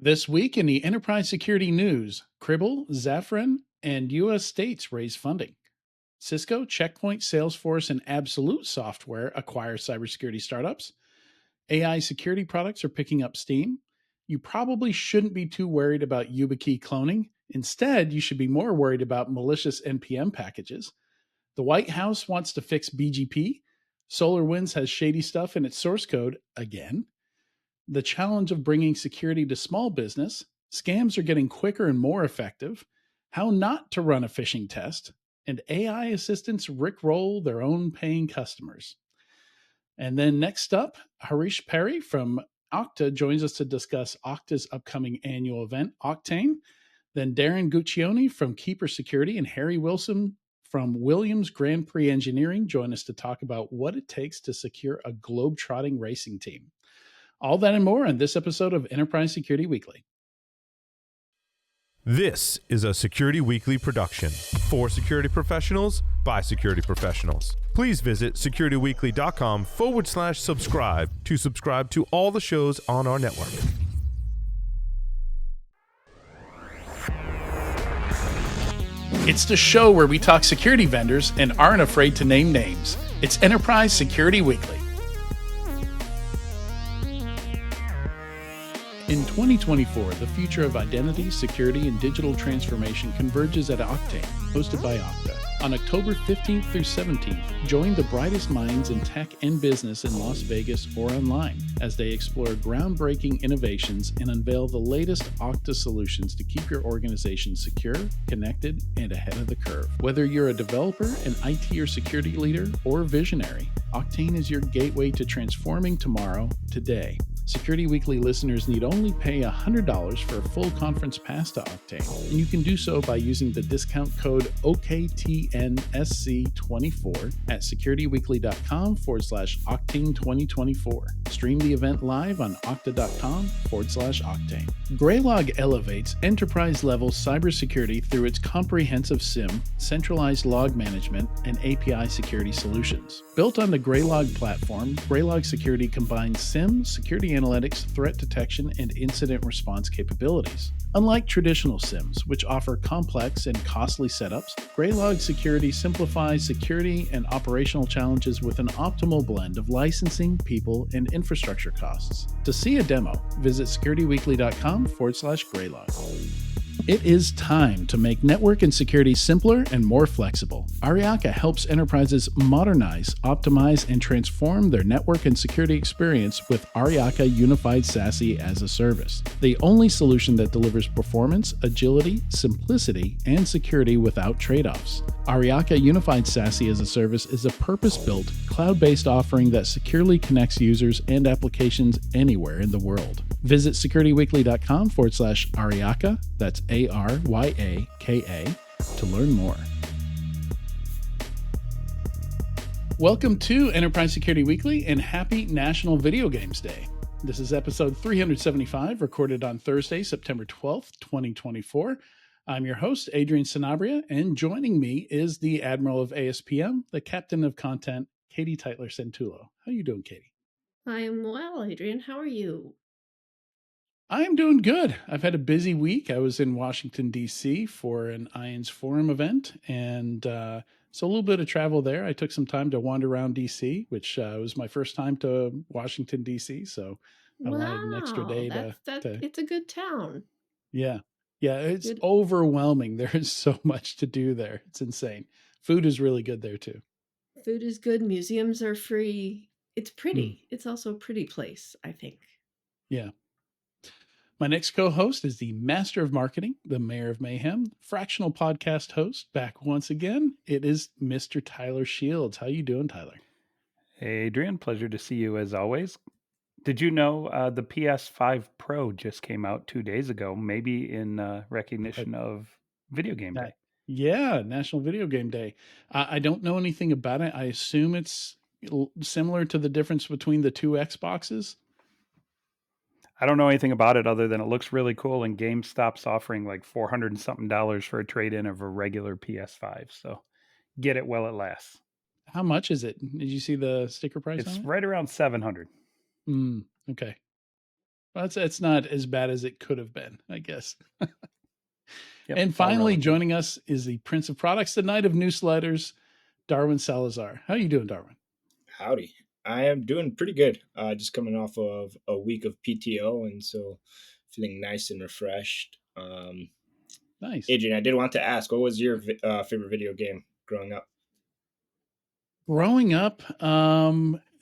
This week in the enterprise security news, Cribl, Zafran, and U.S. states raise funding. Cisco, Checkpoint, Salesforce, and Absolute Software acquire cybersecurity startups. AI security products are picking up steam. You probably shouldn't be too worried about Yubikey cloning. Instead, you should be more worried about malicious NPM packages. The White House wants to fix BGP. SolarWinds has shady stuff in its source code again. The challenge of bringing security to small business, scams are getting quicker and more effective, how not to run a phishing test, and AI assistants rickroll their own paying customers. And then next up, Harish Perry from Okta joins us to discuss Okta's upcoming annual event, Octane. Then Darren Guccione from Keeper Security and Harry Wilson from Williams Grand Prix Engineering join us to talk about what it takes to secure a globe-trotting racing team. All that and more on this episode of Enterprise Security Weekly. This is a Security Weekly production for security professionals by security professionals. Please visit securityweekly.com/subscribe to subscribe to all the shows on our network. It's the show where we talk security vendors and aren't afraid to name names. It's Enterprise Security Weekly. In 2024, the future of identity, security, and digital transformation converges at Octane, hosted by Okta. On October 15th through 17th, join the brightest minds in tech and business in Las Vegas or online as they explore groundbreaking innovations and unveil the latest Okta solutions to keep your organization secure, connected, and ahead of the curve. Whether you're a developer, an IT or security leader, or visionary, Octane is your gateway to transforming tomorrow, today. Security Weekly listeners need only pay $100 for a full conference pass to Octane, and you can do so by using the discount code OKTNSC24 at securityweekly.com/Octane2024. Stream the event live on okta.com/Octane. Graylog elevates enterprise-level cybersecurity through its comprehensive SIEM, centralized log management, and API security solutions. Built on the Graylog platform, Graylog Security combines SIEM, security analytics, threat detection, and incident response capabilities. Unlike traditional SIEMs, which offer complex and costly setups, Graylog Security simplifies security and operational challenges with an optimal blend of licensing, people, and infrastructure costs. To see a demo, visit securityweekly.com/Graylog. It is time to make network and security simpler and more flexible. Ariaka helps enterprises modernize, optimize, and transform their network and security experience with Ariaka Unified SASE as a service, the only solution that delivers performance, agility, simplicity, and security without trade-offs. Ariaka Unified SASE as a service is a purpose-built, cloud-based offering that securely connects users and applications anywhere in the world. Visit securityweekly.com/Ariaka, that's ARYAKA, to learn more. Welcome to Enterprise Security Weekly and happy National Video Games Day. This is episode 375, recorded on Thursday, September 12th, 2024. I'm your host, Adrian Sanabria, and joining me is the Admiral of ASPM, the Captain of Content, Katie Teitler-Santullo. How are you doing, Katie? I am well, Adrian. How are you? I am doing good. I've had a busy week. I was in Washington, D.C. for an IANS Forum event, and so a little bit of travel there. I took some time to wander around D.C., which was my first time to Washington, D.C., so I wanted an extra day to it's a good town. Yeah. Yeah, it's overwhelming. There is so much to do there. It's insane. Food is really good there, too. Food is good. Museums are free. It's pretty. It's also a pretty place, I think. Yeah. My next co-host is the Master of Marketing, the Mayor of Mayhem, fractional podcast host, back once again. It is Mr. Tyler Shields. How you doing, Tyler? Hey, Adrian. Pleasure to see you as always. Did you know the PS5 Pro just came out 2 days ago, maybe in recognition of Video Game Day? Yeah, National Video Game Day. I don't know anything about it. I assume it's similar to the difference between the two Xboxes. I don't know anything about it other than it looks really cool, and GameStop's offering like $400 and something for a trade-in of a regular PS5. So get it while it lasts. How much is it? Did you see the sticker price on it? It's right around $700. Okay. Well, it's not as bad as it could have been, I guess. Yep, And all finally, relative. joining us is the Prince of Products, the Knight of Newsletters, Darwin Salazar. How are you doing, Darwin? Howdy. I am doing pretty good. Just coming off of a week of PTO, and so feeling nice and refreshed. Nice. Adrian, I did want to ask, what was your favorite video game growing up? Growing up,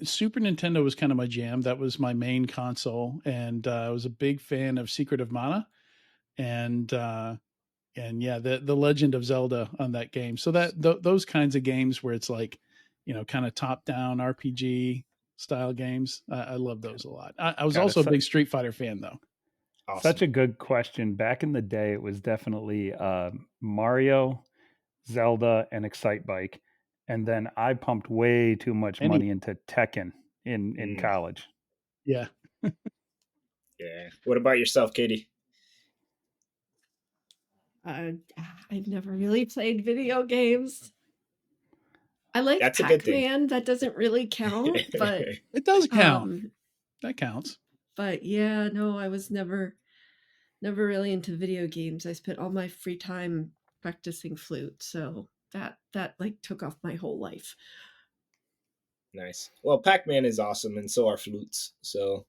Super Nintendo was kind of my jam. That was my main console, and I was a big fan of Secret of Mana, and yeah, the Legend of Zelda on that game. So those kinds of games where it's like, kind of top down RPG style games, I love those a lot. I was God, also a it's big Street Fighter fan, though. such Awesome. a good question. Back in the day, it was definitely Mario, Zelda, and Excite Bike. And then I pumped way too much Any, money into Tekken in Mm, college. yeah, yeah. What about yourself, Katie? I've never really played video games. I liked That's a good thing. Pac-Man. That doesn't really count, but it does count. um, That counts. but yeah, no, I was never really into video games. I spent all my free time practicing flute, so that like took off my whole life. Nice. Well, Pac-Man is awesome, and so are flutes. So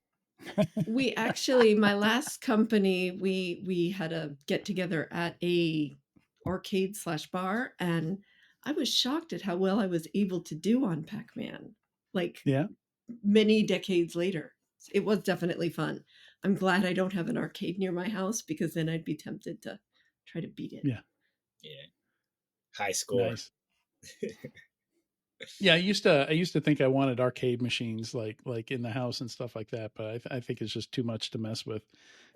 We actually, my last company, we had a get together at a arcade slash bar, and I was shocked at how well I was able to do on Pac-Man. Like Yeah, many decades later, it was definitely fun. I'm glad I don't have an arcade near my house because then I'd be tempted to try to beat it. yeah, yeah, high score. nice. Yeah, I used to think I wanted arcade machines like in the house and stuff like that, but I think it's just too much to mess with.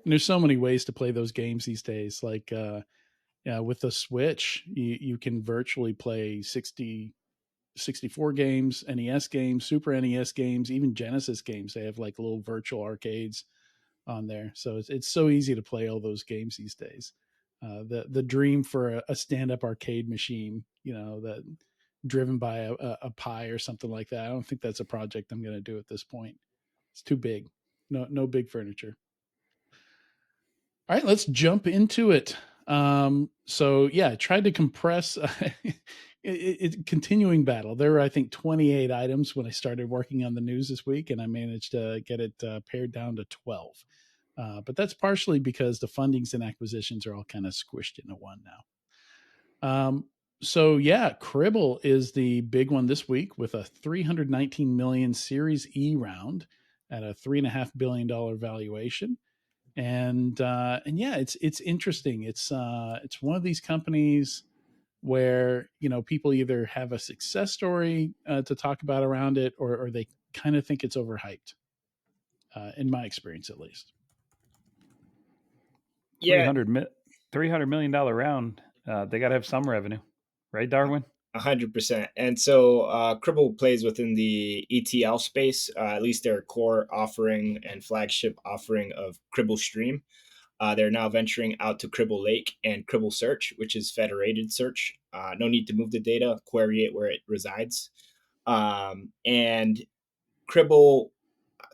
And there's so many ways to play those games these days. Like yeah, with the Switch, you can virtually play 64 games, NES games, Super NES games, even Genesis games. They have like little virtual arcades on there, so it's so easy to play all those games these days. The dream for a stand up arcade machine, that driven by a Pi or something like that. I don't think that's a project I'm going to do at this point. It's too big. No big furniture. All right, let's jump into it. So yeah, I tried to compress continuing battle. There were, I think, 28 items when I started working on the news this week, and I managed to get it pared down to 12. But that's partially because the fundings and acquisitions are all kind of squished into one now. So yeah, Cribl is the big one this week with a 319 million Series E round at a $3.5 billion valuation. And yeah, it's interesting. It's one of these companies where people either have a success story to talk about around it, or they kind of think it's overhyped. In my experience, at least. Yeah, $300 million round. They got to have some revenue, right, Darwin? 100%. And so Cribl plays within the ETL space, at least their core offering and flagship offering of Cribl Stream. They're now venturing out to Cribl Lake and Cribl Search, which is federated search. No need to move the data, query it where it resides. And Cribl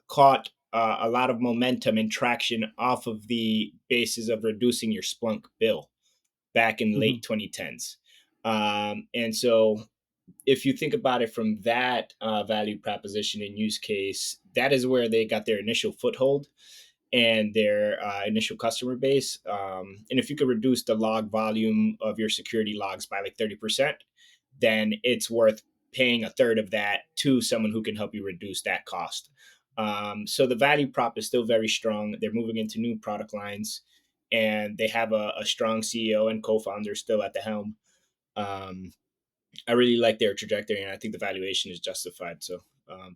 caught a lot of momentum and traction off of the basis of reducing your Splunk bill back in late 2010s. And so if you think about it from that value proposition and use case, that is where they got their initial foothold and their initial customer base. And if you could reduce the log volume of your security logs by like 30%, then it's worth paying a third of that to someone who can help you reduce that cost. So the value prop is still very strong. They're moving into new product lines, and they have a strong CEO and co-founder still at the helm. I really like their trajectory, and I think the valuation is justified. So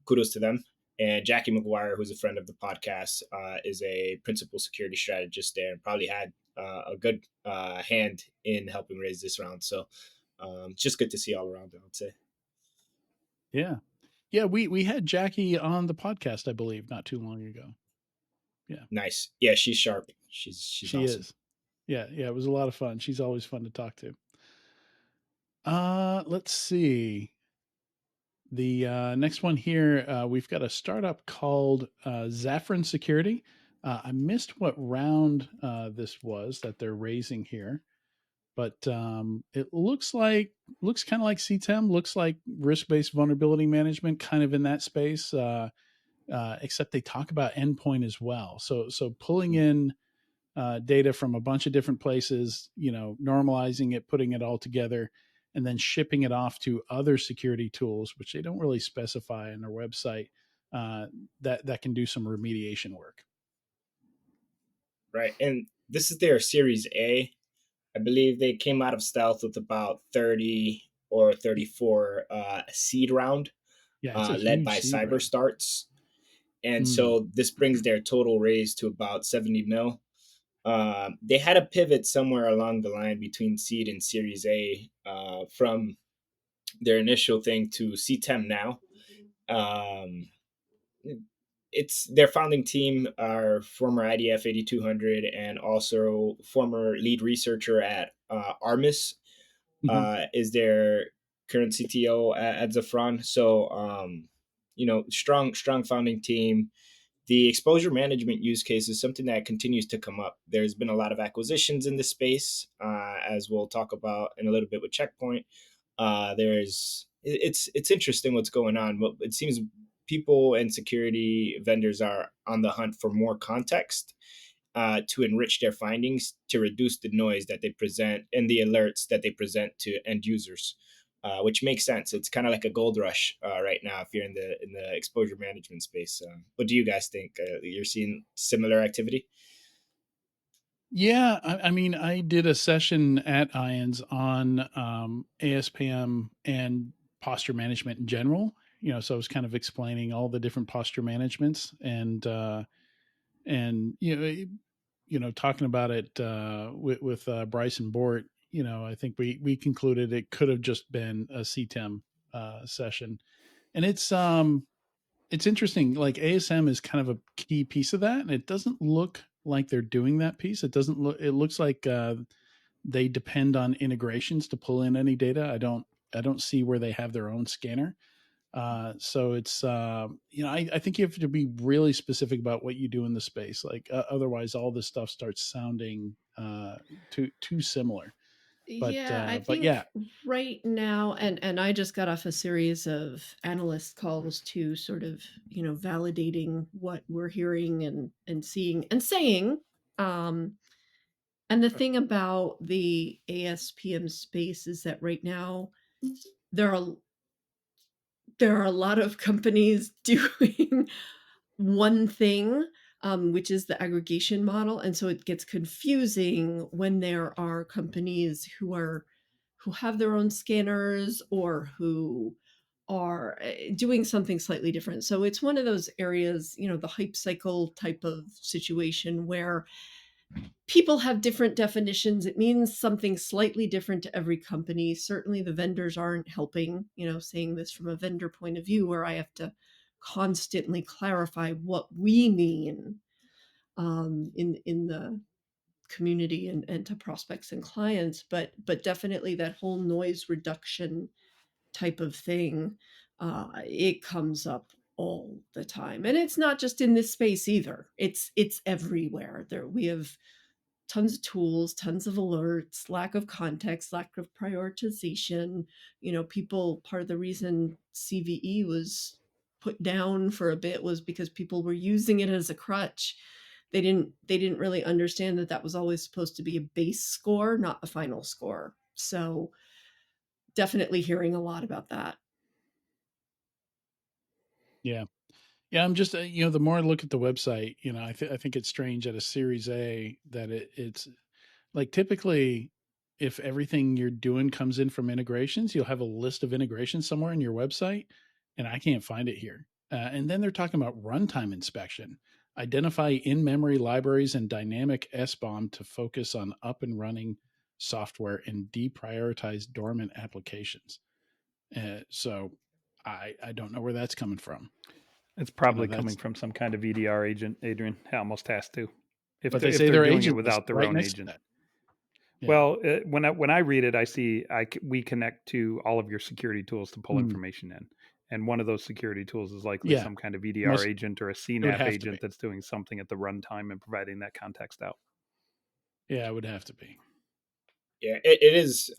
kudos to them. And Jackie McGuire, who's a friend of the podcast, is a principal security strategist there and probably had a good hand in helping raise this round. So just good to see all around, I would say. Yeah. Yeah, we had Jackie on the podcast, I believe, not too long ago. Yeah. Nice. Yeah, she's sharp. She's She awesome. is. Yeah, it was a lot of fun. She's always fun to talk to. Let's see. The next one here, we've got a startup called Zafran Security. I missed what round this was that they're raising here, but it looks kind of like CTEM, looks like risk-based vulnerability management, kind of in that space. Except they talk about endpoint as well. So pulling in data from a bunch of different places, normalizing it, putting it all together, and then shipping it off to other security tools, which they don't really specify on their website, that can do some remediation work. Right. And this is their Series A. I believe they came out of stealth with about 30 or 34 seed round, Yeah, it's a led huge by seed round. CyberStarts. And so this brings their total raise to about 70 mil. They had a pivot somewhere along the line between seed and Series A from their initial thing to CTEM now. It's their founding team are former IDF 8200 and also former lead researcher at Armis is their current CTO at Zafran. So, strong founding team. The exposure management use case is something that continues to come up. There's been a lot of acquisitions in this space, as we'll talk about in a little bit with Checkpoint. It's interesting what's going on. But it seems people and security vendors are on the hunt for more context to enrich their findings to reduce the noise that they present and the alerts that they present to end users, which makes sense. It's kind of like a gold rush right now if you're in the exposure management space. What do you guys think? You're seeing similar activity? Yeah, I mean, I did a session at IONS on ASPM and posture management in general. So I was kind of explaining all the different posture managements and talking about it with Bryce and Bort. I think we concluded it could have just been a CTEM session, and it's interesting. Like ASM is kind of a key piece of that, and it doesn't look like they're doing that piece. It doesn't look. It looks like they depend on integrations to pull in any data. I don't see where they have their own scanner. So it's I think you have to be really specific about what you do in the space. Like otherwise, all this stuff starts sounding too similar. Yeah, I But think yeah, right now, and I just got off a series of analyst calls to sort of, validating what we're hearing and seeing and saying. And the thing about the ASPM space is that right now there are there are a lot of companies doing one thing, which is the aggregation model, and so it gets confusing when there are companies who have their own scanners or who are doing something slightly different. So it's one of those areas, the hype cycle type of situation where people have different definitions. It means something slightly different to every company. Certainly the vendors aren't helping, saying this from a vendor point of view where I have to constantly clarify what we mean in the community and to prospects and clients, but definitely that whole noise reduction type of thing, it comes up all the time, and it's not just in this space either. It's everywhere. There we have tons of tools, tons of alerts, lack of context, lack of prioritization. People, part of the reason CVE was put down for a bit was because people were using it as a crutch. They didn't really understand that was always supposed to be a base score, not a final score. So definitely hearing a lot about that. yeah. Yeah, I'm just the more I look at the website, I think it's strange at a Series A that it's like typically if everything you're doing comes in from integrations, you'll have a list of integrations somewhere in your website, and I can't find it here. And then they're talking about runtime inspection, identify in-memory libraries and dynamic SBOM to focus on up and running software and deprioritize dormant applications. So I don't know where that's coming from. It's probably coming That's from some kind of EDR agent, Adrian. It almost has to. but they If say they're their doing it agent is without their right own next to agent. that. Yeah. Well, when I read it, I see we connect to all of your security tools to pull information in, And one of those security tools is likely Yeah. some kind of EDR Most agent or a it would CNAP have to be. agent that's doing something at the runtime and providing that context out. Yeah, it would have to be. Yeah, it is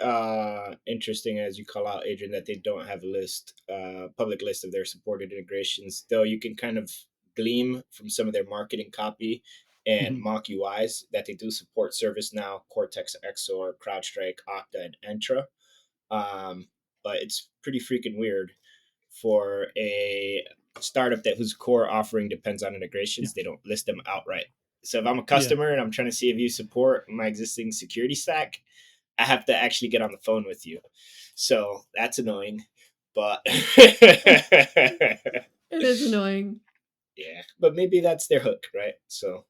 interesting, as you call out, Adrian, that they don't have a public list of their supported integrations, though you can kind of gleam from some of their marketing copy and Mhm. mock UIs that they do support ServiceNow, Cortex XOR, CrowdStrike, Okta, and Entra. But it's pretty freaking weird for a startup whose core offering depends on integrations. They don't list them outright. So if I'm a customer and I'm trying to see if you support my existing security stack, I have to actually get on the phone with you. So that's annoying. But It is annoying. yeah, but maybe that's their hook, right? So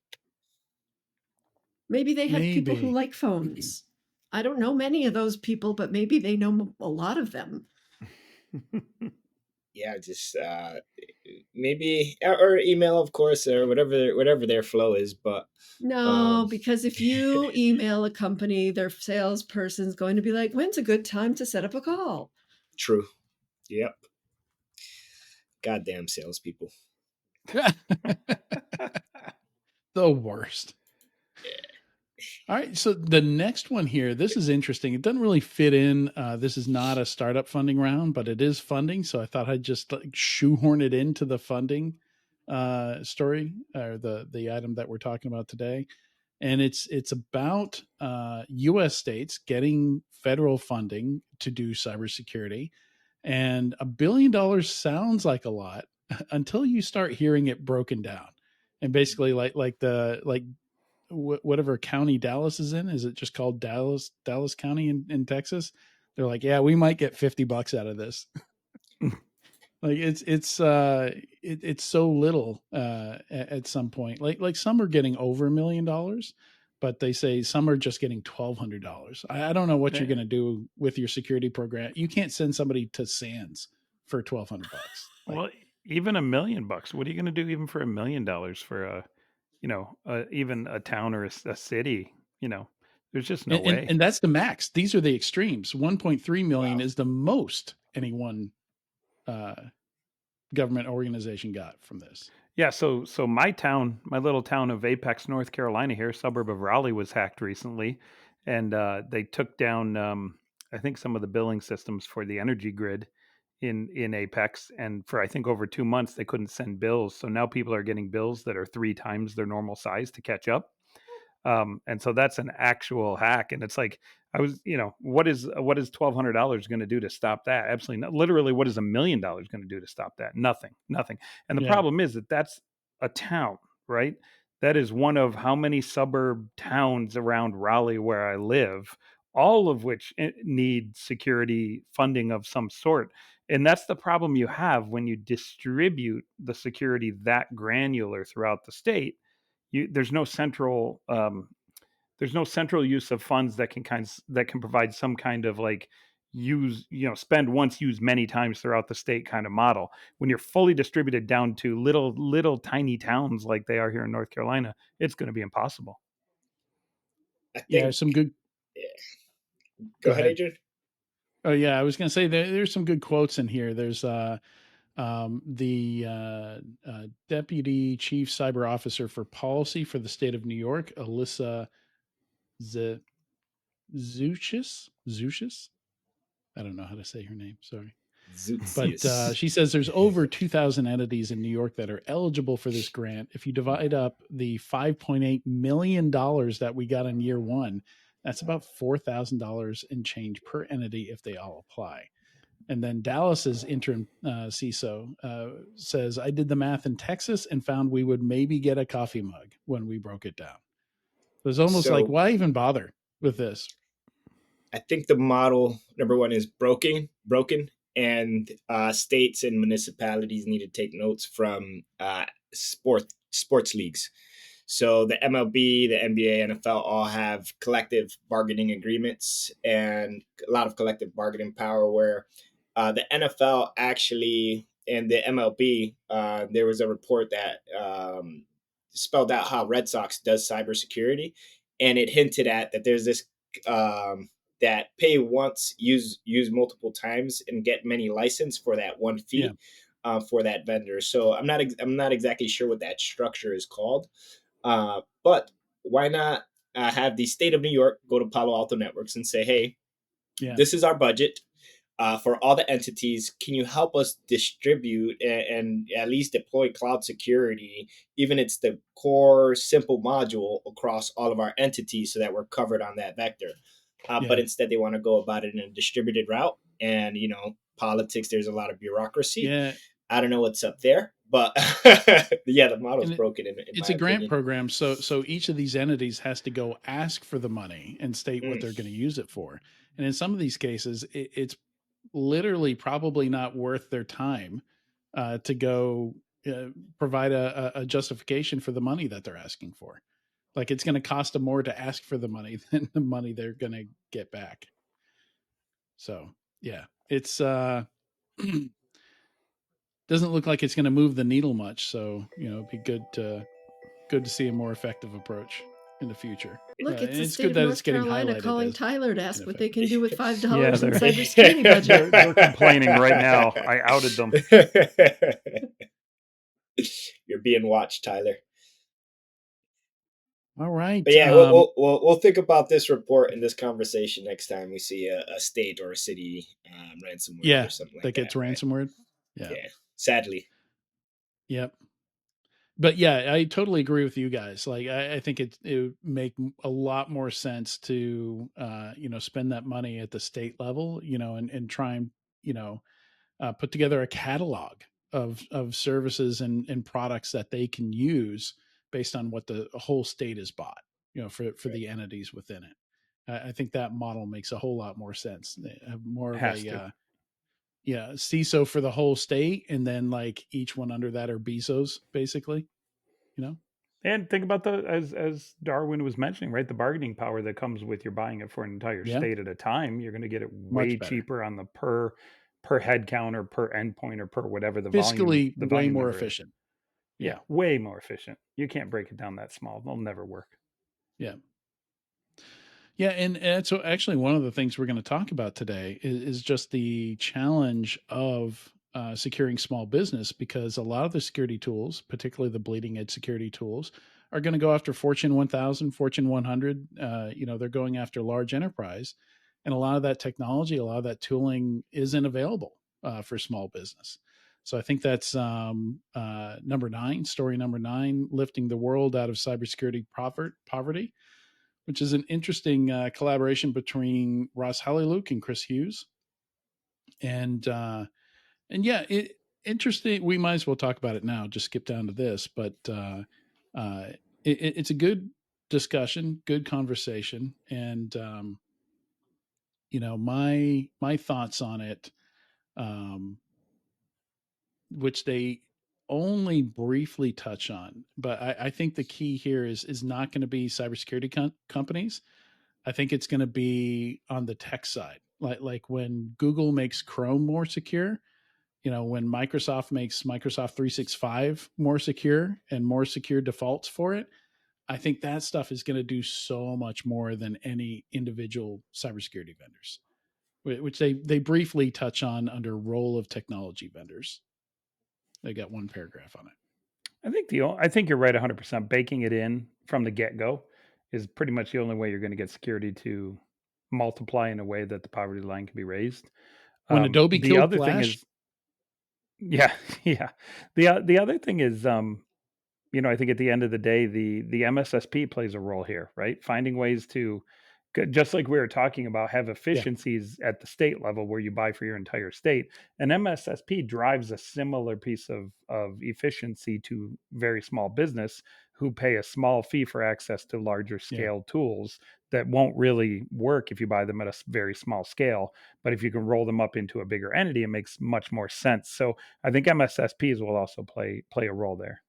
Maybe they have people who Maybe. like phones. I don't know many of those people, but maybe they know a lot of them. yeah, just maybe or email, of course, or whatever their flow is. But No, because if you email a company, their salesperson's going to be like, when's a good time to set up a call? true. Yep. Goddamn salespeople. The worst. All right, so the next one here, this is interesting. It doesn't really fit in. This is not a startup funding round, but it is funding. So I thought I'd just like shoehorn it into the funding story or the item that we're talking about today. And it's about U.S. states getting federal funding to do cybersecurity, and $1 billion sounds like a lot until you start hearing it broken down. And basically, like whatever county Dallas is in, is it just called Dallas County in Texas? They're like, yeah, we might get $50 out of this. Like it's so little at some point. Like some are getting over $1 million, but they say some are just getting $1,200. I don't know what you're going to do with your security program. You can't send somebody to Sands for $1,200. Like, Well, even $1 million. What are you going to do even for $1 million for even a town or a city? There's just no way. and that's the max. These are the extremes. 1.3 million Wow. is the most any one uh, government organization got from this. Yeah, so my town, my little town of Apex, North Carolina, here, suburb of Raleigh, was hacked recently, and they took down, I think, some of the billing systems for the energy grid in Apex, and for I think over 2 months they couldn't send bills. So now people are getting bills that are 3 times their normal size to catch up. And so that's an actual hack. And it's like, what is $1,200 going to do to stop that? Absolutely not. Literally, what is $1 million going to do to stop that? Nothing, nothing. And the Yeah. problem is that that's a town, right? That is one of how many suburb towns around Raleigh where I live, all of which need security funding of some sort. And that's the problem you have when you distribute the security that granular throughout the state. There's no central use of funds that can provide some kind of like spend once, use many times throughout the state kind of model. When you're fully distributed down to little tiny towns like they are here in North Carolina, it's going to be impossible. I Yeah, think. some good. Yeah. Go Go ahead, ahead. Adrian. Oh yeah, I was going to say there's some good quotes in here. There's the deputy chief cyber officer for policy for the state of New York, Alyssa Z- Zuchis. I don't know how to say her name. Sorry. But Zootsius. she says there's over 2,000 entities in New York that are eligible for this grant. If you divide up the $5.8 million that we got in year one, that's about $4,000 in change per entity if they all apply. And then Dallas's interim CISO says, I did the math in Texas and found we would maybe get a coffee mug when we broke it down. It was almost like, So why even bother with this? I think the model, number one, is broken, and states and municipalities need to take notes from sports leagues. So the MLB, the NBA, NFL all have collective bargaining agreements and a lot of collective bargaining power. Where the NFL actually and the MLB, there was a report that spelled out how Red Sox does cybersecurity, and it hinted at that there's this. that pay once, use multiple times, and get many license for that one fee for that vendor. So I'm not exactly sure what that structure is called, but why not have the state of New York go to Palo Alto Networks and say, hey, this is our budget for all the entities. Can you help us distribute and at least deploy cloud security, even it's the core simple module across all of our entities so that we're covered on that vector? But instead, they want to go about it in a distributed route. And, politics, there's a lot of bureaucracy. Yeah. I don't know what's up there, but yeah, the model's broken in it's my a grant opinion. program. So each of these entities has to go ask for the money and state what they're going to use it for. And in some of these cases, it's literally probably not worth their time to go provide a justification for the money that they're asking for. Like it's going to cost them more to ask for the money than the money they're going to get back. So yeah, it's doesn't look like it's going to move the needle much. So it'd be good to see a more effective approach in the future. Look, it's And the it's state good of that North it's getting Carolina highlighted calling as Tyler to ask what they ineffective. can do with $5 Yeah, in they're- cybersecurity budget. they're complaining right now. I outed them. You're being watched, Tyler. All right. But yeah, we'll think about this report and this conversation next time we see a state or a city ransomware or something like that gets right? ransomware. Yeah, sadly. Yep. But yeah, I totally agree with you guys. Like, I think it would make a lot more sense to, spend that money at the state level, and try and, put together a catalog of services and products that they can use based on what the whole state has bought, for the entities within it. I think that model makes a whole lot more sense. They have more of CISO for the whole state, and then like each one under that are BISOs, basically. And think about as Darwin was mentioning, right? The bargaining power that comes with your buying it for an entire state at a time. You're going to get it way cheaper on the per head count or per endpoint or per whatever the fiscally volume way more number efficient. Is. Yeah, way more efficient. You can't break it down that small. They'll never work. Yeah. Yeah, and so actually one of the things we're going to talk about today is just the challenge of securing small business, because a lot of the security tools, particularly the bleeding edge security tools, are going to go after Fortune 1000, Fortune 100. They're going after large enterprise, and a lot of that technology, a lot of that tooling isn't available for small business. So I think that's story number 9, lifting the world out of cybersecurity poverty, which is an interesting collaboration between Ross Halleluke and Chris Hughes. And yeah, interesting. We might as well talk about it now. Just skip down to this, but it's a good discussion, good conversation, and my thoughts on it, which they only briefly touch on, but I think the key here is not going to be cybersecurity companies. I think it's going to be on the tech side, like when Google makes Chrome more secure, when Microsoft makes Microsoft 365 more secure and more secure defaults for it. I think that stuff is going to do so much more than any individual cybersecurity vendors, which they briefly touch on under role of technology vendors. They got one paragraph on it. I think you're right 100%. Baking it in from the get-go is pretty much the only way you're going to get security to multiply in a way that the poverty line can be raised. When Adobe the killed other Flash, thing is, yeah. The other thing is, I think at the end of the day, the MSSP plays a role here, right? Finding ways to, just like we were talking about, have efficiencies at the state level where you buy for your entire state. An MSSP drives a similar piece of efficiency to very small business who pay a small fee for access to larger scale tools that won't really work if you buy them at a very small scale. But if you can roll them up into a bigger entity, it makes much more sense. So I think MSSPs will also play a role there.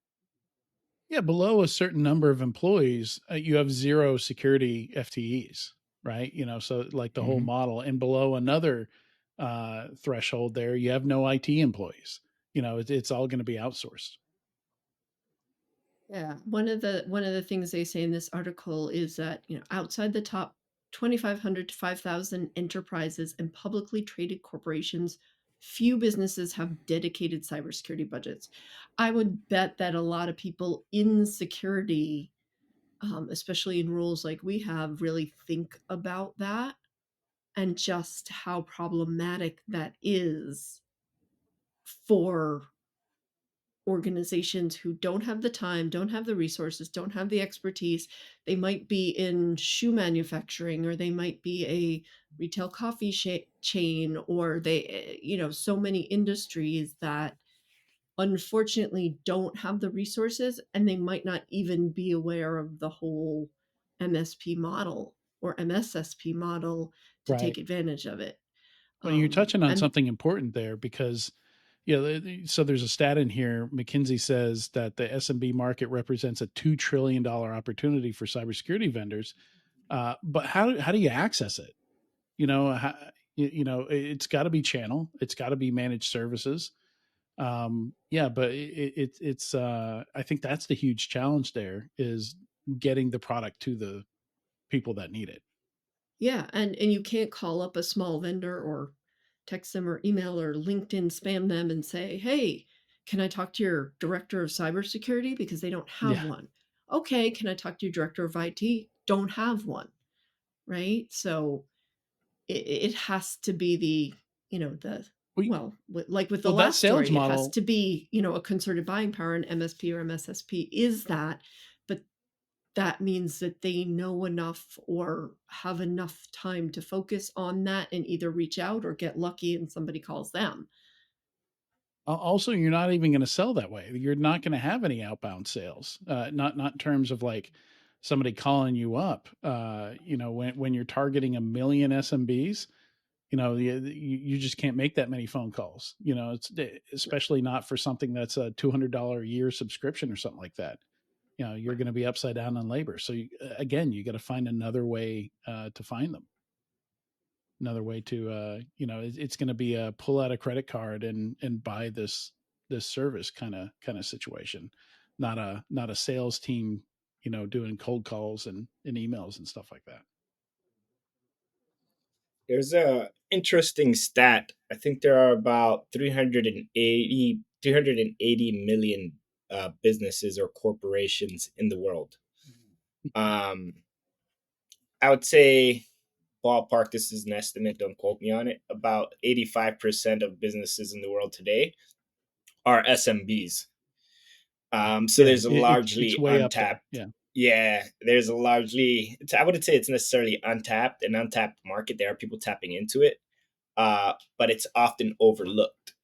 Yeah, below a certain number of employees, you have 0 security FTEs, right? So like the whole model, and below another threshold there, you have no IT employees. It's all going to be outsourced. Yeah, one of the things they say in this article is that outside the top 2,500 to 5,000 enterprises and publicly traded corporations, few businesses have dedicated cybersecurity budgets. I would bet that a lot of people in security, especially in roles like we have, really think about that and just how problematic that is for organizations who don't have the time, don't have the resources, don't have the expertise. They might be in shoe manufacturing, or they might be a retail coffee chain, or so many industries that unfortunately don't have the resources, and they might not even be aware of the whole MSP model or MSSP model to take Right. advantage of it. Well, you're touching on And something important there because, so there's a stat in here. McKinsey says that the SMB market represents a $2 trillion opportunity for cybersecurity vendors. But how do you access it? It's got to be channel. It's got to be managed services. But it's I think that's the huge challenge there, is getting the product to the people that need it. yeah, and you can't call up a small vendor or text them or email or LinkedIn spam them and say, "Hey, can I talk to your director of cybersecurity?" Because they don't have Yeah. one. Okay, can I talk to your director of IT? Don't have one, right? So it has to be We, like with the well, that last sales story, it has model. to be, a concerted buying power, and MSP or MSSP is that, but that means that they know enough or have enough time to focus on that and either reach out or get lucky and somebody calls them. Also, you're not even going to sell that way. You're not going to have any outbound sales. Not in terms of like somebody calling you up. When you're targeting a million SMBs, you just can't make that many phone calls. It's especially not for something that's a $200 a year subscription or something like that. You're going to be upside down on labor. So again, you got to find another way to find them. Another way to it's going to be a pull out a credit card and buy this service kind of situation, not a sales team doing cold calls and emails and stuff like that. There's a interesting stat. I think there are about 380 million businesses or corporations in the world. Um, I would say, ballpark, this is an estimate, don't quote me on it, about 85% of businesses in the world today are SMBs. So Yeah, there's a it's largely way up there. untapped. Yeah. Yeah, there's a largely, I wouldn't say it's necessarily an untapped market. There are people tapping into it, but it's often overlooked.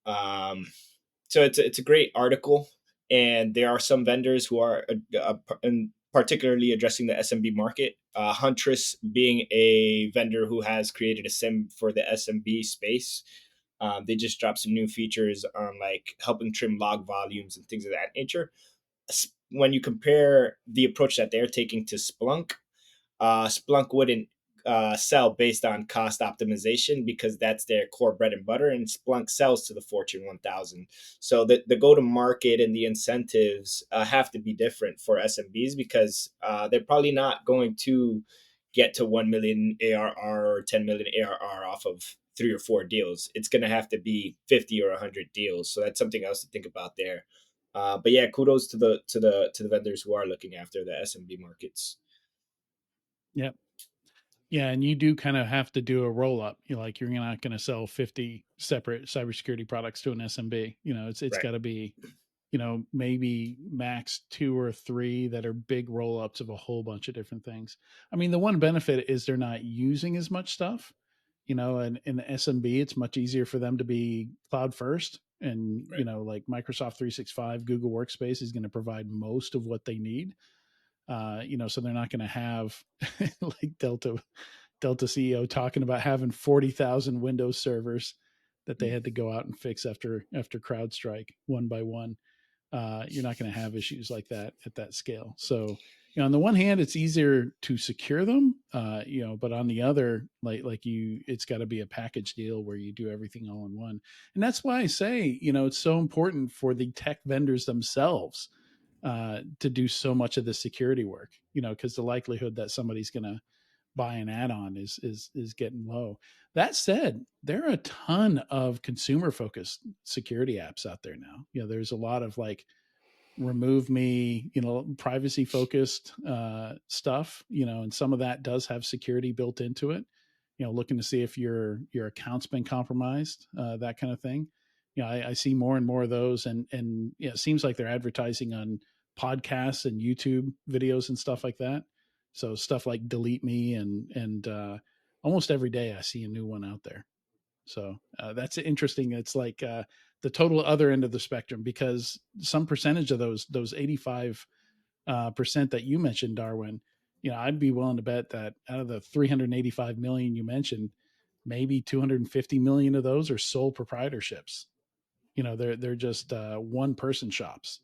Um, so it's a great article, and there are some vendors who are particularly addressing the SMB market. Huntress being a vendor who has created a SIM for the SMB space. They just dropped some new features on like helping trim log volumes and things of that nature. When you compare the approach that they're taking to Splunk, Splunk wouldn't sell based on cost optimization because that's their core bread and butter, and Splunk sells to the Fortune 1000. So the go to market and the incentives have to be different for SMBs because they're probably not going to get to 1 million ARR or 10 million ARR off of 3 or 4 deals. It's going to have to be 50 or 100 deals. So that's something else to think about there. But yeah, kudos to the vendors who are looking after the SMB markets. Yep. Yeah, and you do kind of have to do a roll up. You're not going to sell 50 separate cybersecurity products to an SMB. It's Right. got to be, maybe max 2 or 3 that are big roll ups of a whole bunch of different things. I mean, the one benefit is they're not using as much stuff. And in the SMB, it's much easier for them to be cloud first. And, Right. like Microsoft 365, Google Workspace is going to provide most of what they need. So they're not going to have like Delta CEO talking about having 40,000 Windows servers that they had to go out and fix after CrowdStrike one by one. You're not going to have issues like that at that scale. So, on the one hand, it's easier to secure them, but on the other, it's got to be a package deal where you do everything all in one. And that's why I say, it's so important for the tech vendors themselves to do so much of the security work, because the likelihood that somebody's going to buy an add-on is getting low. That said, there are a ton of consumer focused security apps out there now. There's a lot of like remove me, privacy focused stuff, and some of that does have security built into it, looking to see if your account's been compromised, that kind of thing. I see more and more of those, and it seems like they're advertising on podcasts and YouTube videos and stuff like that. So stuff like delete me and almost every day I see a new one out there. So that's interesting. It's like the total other end of the spectrum, because some percentage of those 85 percent that you mentioned, Darwin, I'd be willing to bet that out of the 385 million you mentioned, maybe 250 million of those are sole proprietorships. They're just one person shops.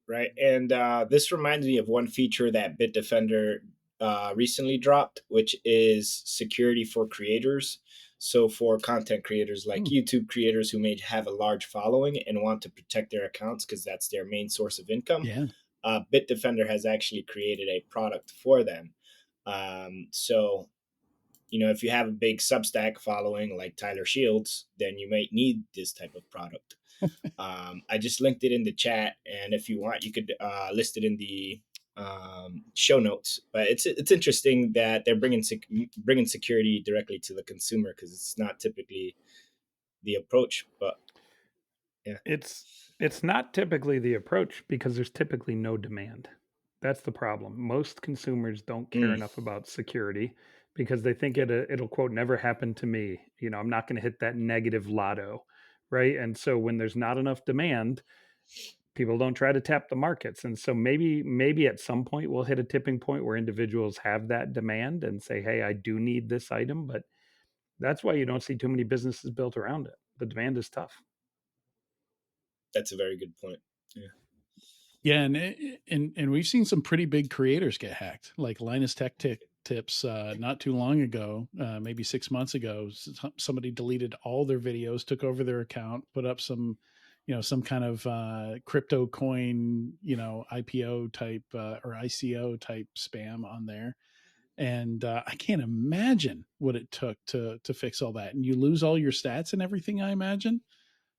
Right. And this reminds me of one feature that Bitdefender recently dropped, which is security for creators. So for content creators like YouTube creators who may have a large following and want to protect their accounts because that's their main source of income, Yeah. Bitdefender has actually created a product for them. So, if you have a big Substack following like Tyler Shields, then you might need this type of product. I just linked it in the chat, and if you want, you could list it in the show notes. But it's interesting that they're bringing security directly to the consumer, because it's not typically the approach. But yeah, It's not typically the approach because there's typically no demand. That's the problem. Most consumers don't care enough about security because they think it'll quote never happen to me. I'm not going to hit that negative lotto, right? And so when there's not enough demand, people don't try to tap the markets. And so maybe at some point we'll hit a tipping point where individuals have that demand and say, "Hey, I do need this item," but that's why you don't see too many businesses built around it. The demand is tough. that's a very good point. Yeah. Yeah, and we've seen some pretty big creators get hacked, like Linus Tech Tips. Not too long ago, maybe 6 months ago, somebody deleted all their videos, took over their account, put up some kind of crypto coin, IPO type or ICO type spam on there. And I can't imagine what it took to fix all that. And you lose all your stats and everything, I imagine.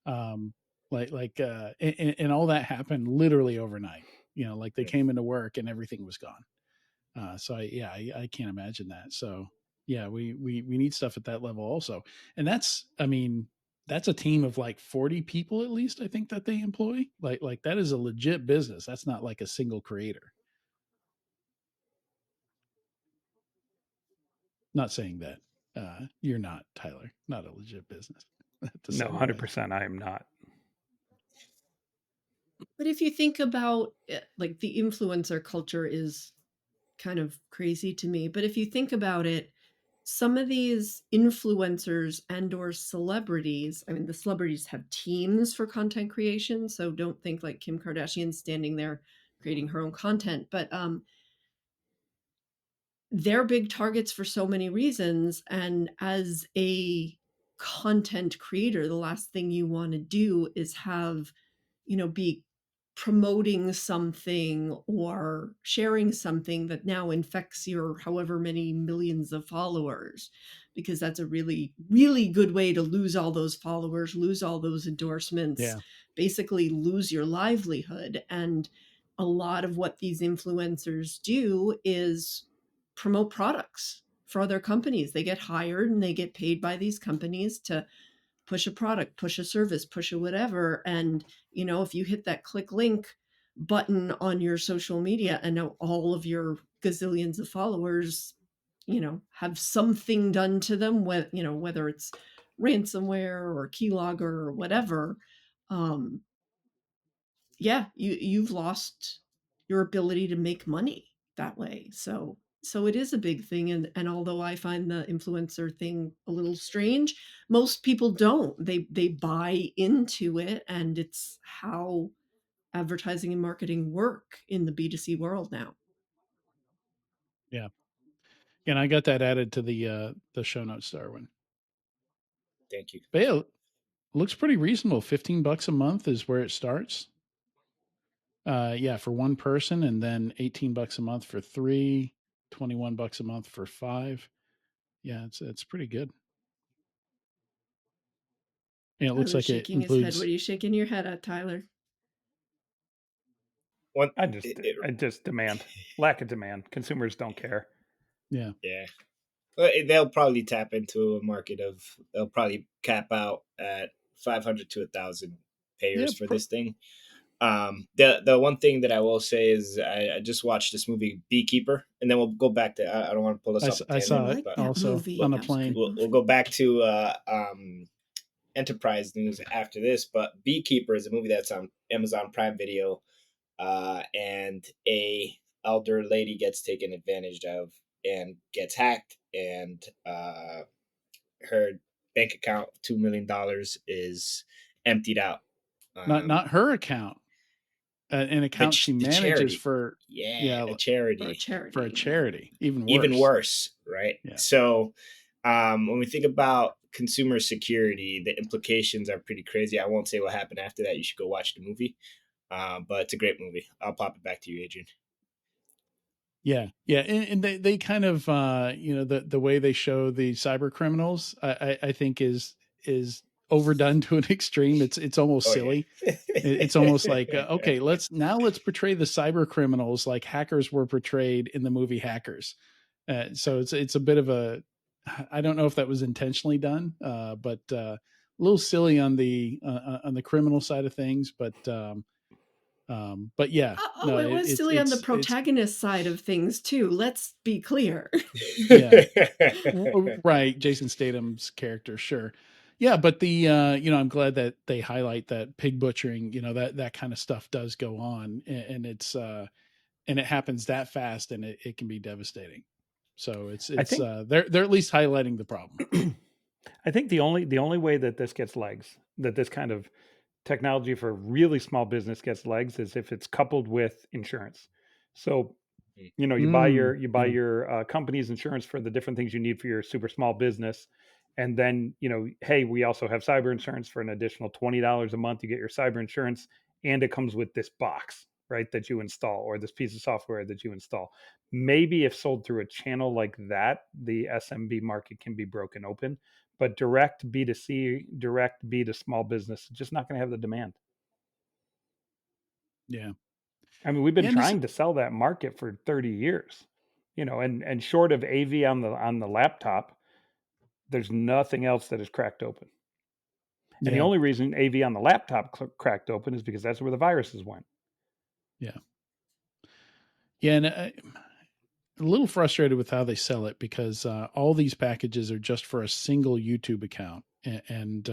um and all that happened literally overnight. Like they came into work and everything was gone. I can't imagine that. So yeah, we need stuff at that level also. And that's a team of like 40 people at least, I think, that they employ. Like that is a legit business. That's not like a single creator. Not saying that you're not, Tyler, not a legit business. The No, same way. 100% I am not. But if you think about it, like the influencer culture is kind of crazy to me. But if you think about it, some of these influencers and or celebrities, I mean, the celebrities have teams for content creation. So don't think like Kim Kardashian standing there creating her own content. But they're big targets for so many reasons. And as a content creator, the last thing you want to do is have, be promoting something or sharing something that now infects your however many millions of followers, because that's a really, really good way to lose all those followers, lose all those endorsements, basically lose your livelihood. And a lot of what these influencers do is promote products for other companies. They get hired and they get paid by these companies to push a product, push a service, push a whatever. And, if you hit that click link button on your social media and now all of your gazillions of followers, have something done to them, whether it's ransomware or keylogger or whatever, yeah, you've lost your ability to make money that way. So it is a big thing. And although I find the influencer thing a little strange, most people don't. They buy into it, and it's how advertising and marketing work in the B2C world now. Yeah. And I got that added to the show notes, Darwin. Thank you. But yeah, looks pretty reasonable. $15 a month is where it starts. Yeah, for one person, and then $18 a month for 3, $21 a month for 5. Yeah, it's pretty good. And it looks Tyler's like it shaking his head. What includes. are you shaking your head at, Tyler? One, I just demand, lack of demand. Consumers don't care. Yeah. yeah. Well, they'll probably tap into a market of. They'll probably cap out at 500 to 1,000 Yeah. payers for this thing. The one thing that I will say is I just watched this movie Beekeeper, and then we'll go back to. I don't want to pull us off a I I tangent, saw it like but that also movie. on we'll a That was a plane. good we'll movie. go back to enterprise news after this. But Beekeeper is a movie that's on Amazon Prime Video, and a elder lady gets taken advantage of and gets hacked, and her bank account of $2 million is emptied out. Not her account, an account she The manages charity, for. yeah, Yeah, a For a charity, for a charity. Yeah. charity. Even even worse. worse, right? Yeah. So when we think about consumer security, the implications are pretty crazy. I won't say what happened after that. You should go watch the movie. But it's a great movie. I'll pop it back to you, Adrian. Yeah, yeah, and they kind of the way they show the cyber criminals, I think is overdone to an extreme. It's almost Oh silly. yeah. It's almost like okay, let's portray the cyber criminals like hackers were portrayed in the movie Hackers. So it's a bit of a, I don't know if that was intentionally done, but a little silly on the criminal side of things, but yeah, Oh, no, it was silly on the it's protagonist side of things too. Let's be clear. yeah. Right, Jason Statham's character, sure. Yeah, but the I'm glad that they highlight that pig butchering, that kind of stuff does go on, and it's and it happens that fast, and it can be devastating. So I it's think they're at least highlighting the problem. I think the only way that this gets legs, that this kind of technology for really small business gets legs, is if it's coupled with insurance. So Mm, you buy yeah, your company's insurance for the different things you need for your super small business, and then hey, we also have cyber insurance for an additional $20 a month. You get your cyber insurance, and it comes with this box, right, that you install, or this piece of software that you install. Maybe if sold through a channel like that, the SMB market can be broken open, but direct B2C, direct B to small business, just not going to have the demand. yeah, I mean, we've been yeah. And this, trying to sell that market for 30 years, and short of AV on the laptop, there's nothing else that is cracked open. And the yeah, only reason AV on the laptop cracked open is because that's where the viruses went. yeah, yeah, and a little frustrated with how they sell it because all these packages are just for a single YouTube account, and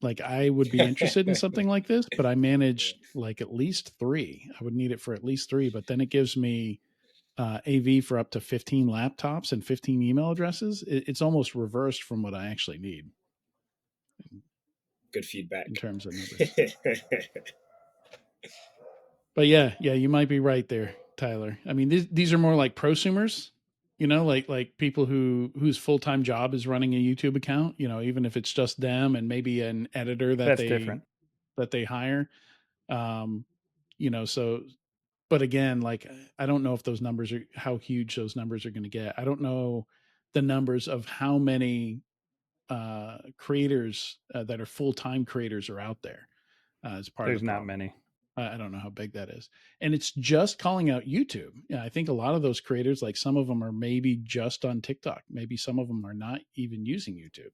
like I would be interested in something like this, but I manage like at least 3. I would need it for at least 3, but then it gives me AV for up to 15 laptops and 15 email addresses. It's almost reversed from what I actually need Good feedback. in terms of numbers. But yeah, you might be right there, Tyler. I mean, these are more like prosumers, like people whose full-time job is running a YouTube account, even if it's just them and maybe an editor That's different. that they hire. Um, so but again, like I don't know if those numbers are how huge those numbers are going to get. I don't know the numbers of how many creators that are full-time creators are out there as part of the There's not problem. many. I don't know how big that is. And it's just calling out YouTube. Yeah, I think a lot of those creators, like some of them are maybe just on TikTok. Maybe some of them are not even using YouTube.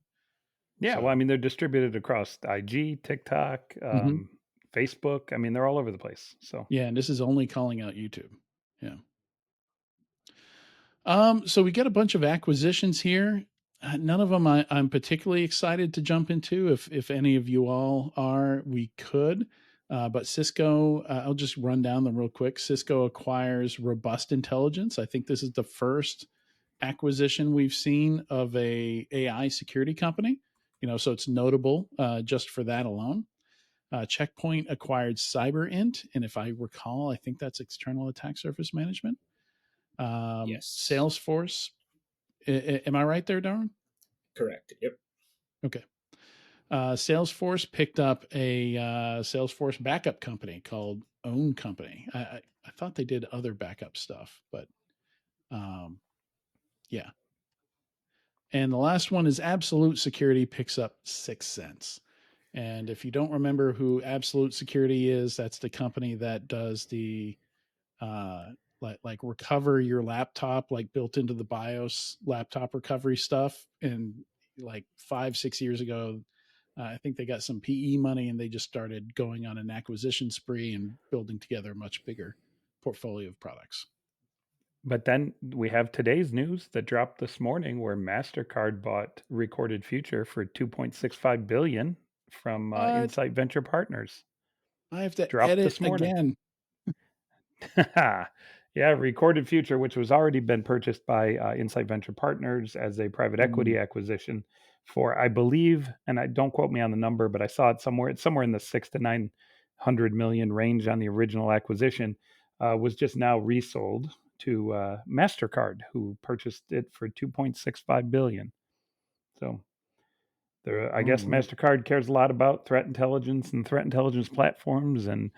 Yeah, well, I So, mean, they're distributed across IG, TikTok, mhm. Facebook. I mean, they're all over the place. So Yeah, and this is only calling out YouTube. Yeah. So we get a bunch of acquisitions here. None of them I'm particularly excited to jump into. If any of you all are, we could. But Cisco, I'll just run down them real quick. Cisco acquires Robust Intelligence. I think this is the first acquisition we've seen of a AI security company. So it's notable just for that alone. Checkpoint acquired CyberInt, and if I recall, I think that's external attack surface management. Yes. Salesforce. Am I right there, Darwin? Correct. Yep. Okay. Salesforce picked up a Salesforce backup company called own company. I thought they did other backup stuff, but yeah. And the last one is Absolute Security picks up 6 cents. And if you don't remember who Absolute Security is, that's the company that does the like recover your laptop, like built into the BIOS laptop recovery stuff. And like 5-6 years ago, I think they got some PE money and they just started going on an acquisition spree and building together a much bigger portfolio of products. But then we have today's news that dropped this morning where MasterCard bought Recorded Future for $2.65 billion from What? Insight Venture Partners. I have to Dropped edit this morning. again. Yeah, Recorded Future, which was already been purchased by Insight Venture Partners as a private equity acquisition for, I believe, and I don't quote me on the number, but I saw it somewhere. It's somewhere in the 600 to 900 million range on the original acquisition. Was just now resold to Mastercard, who purchased it for 2.65 billion. So I guess Mastercard cares a lot about threat intelligence and threat intelligence platforms, and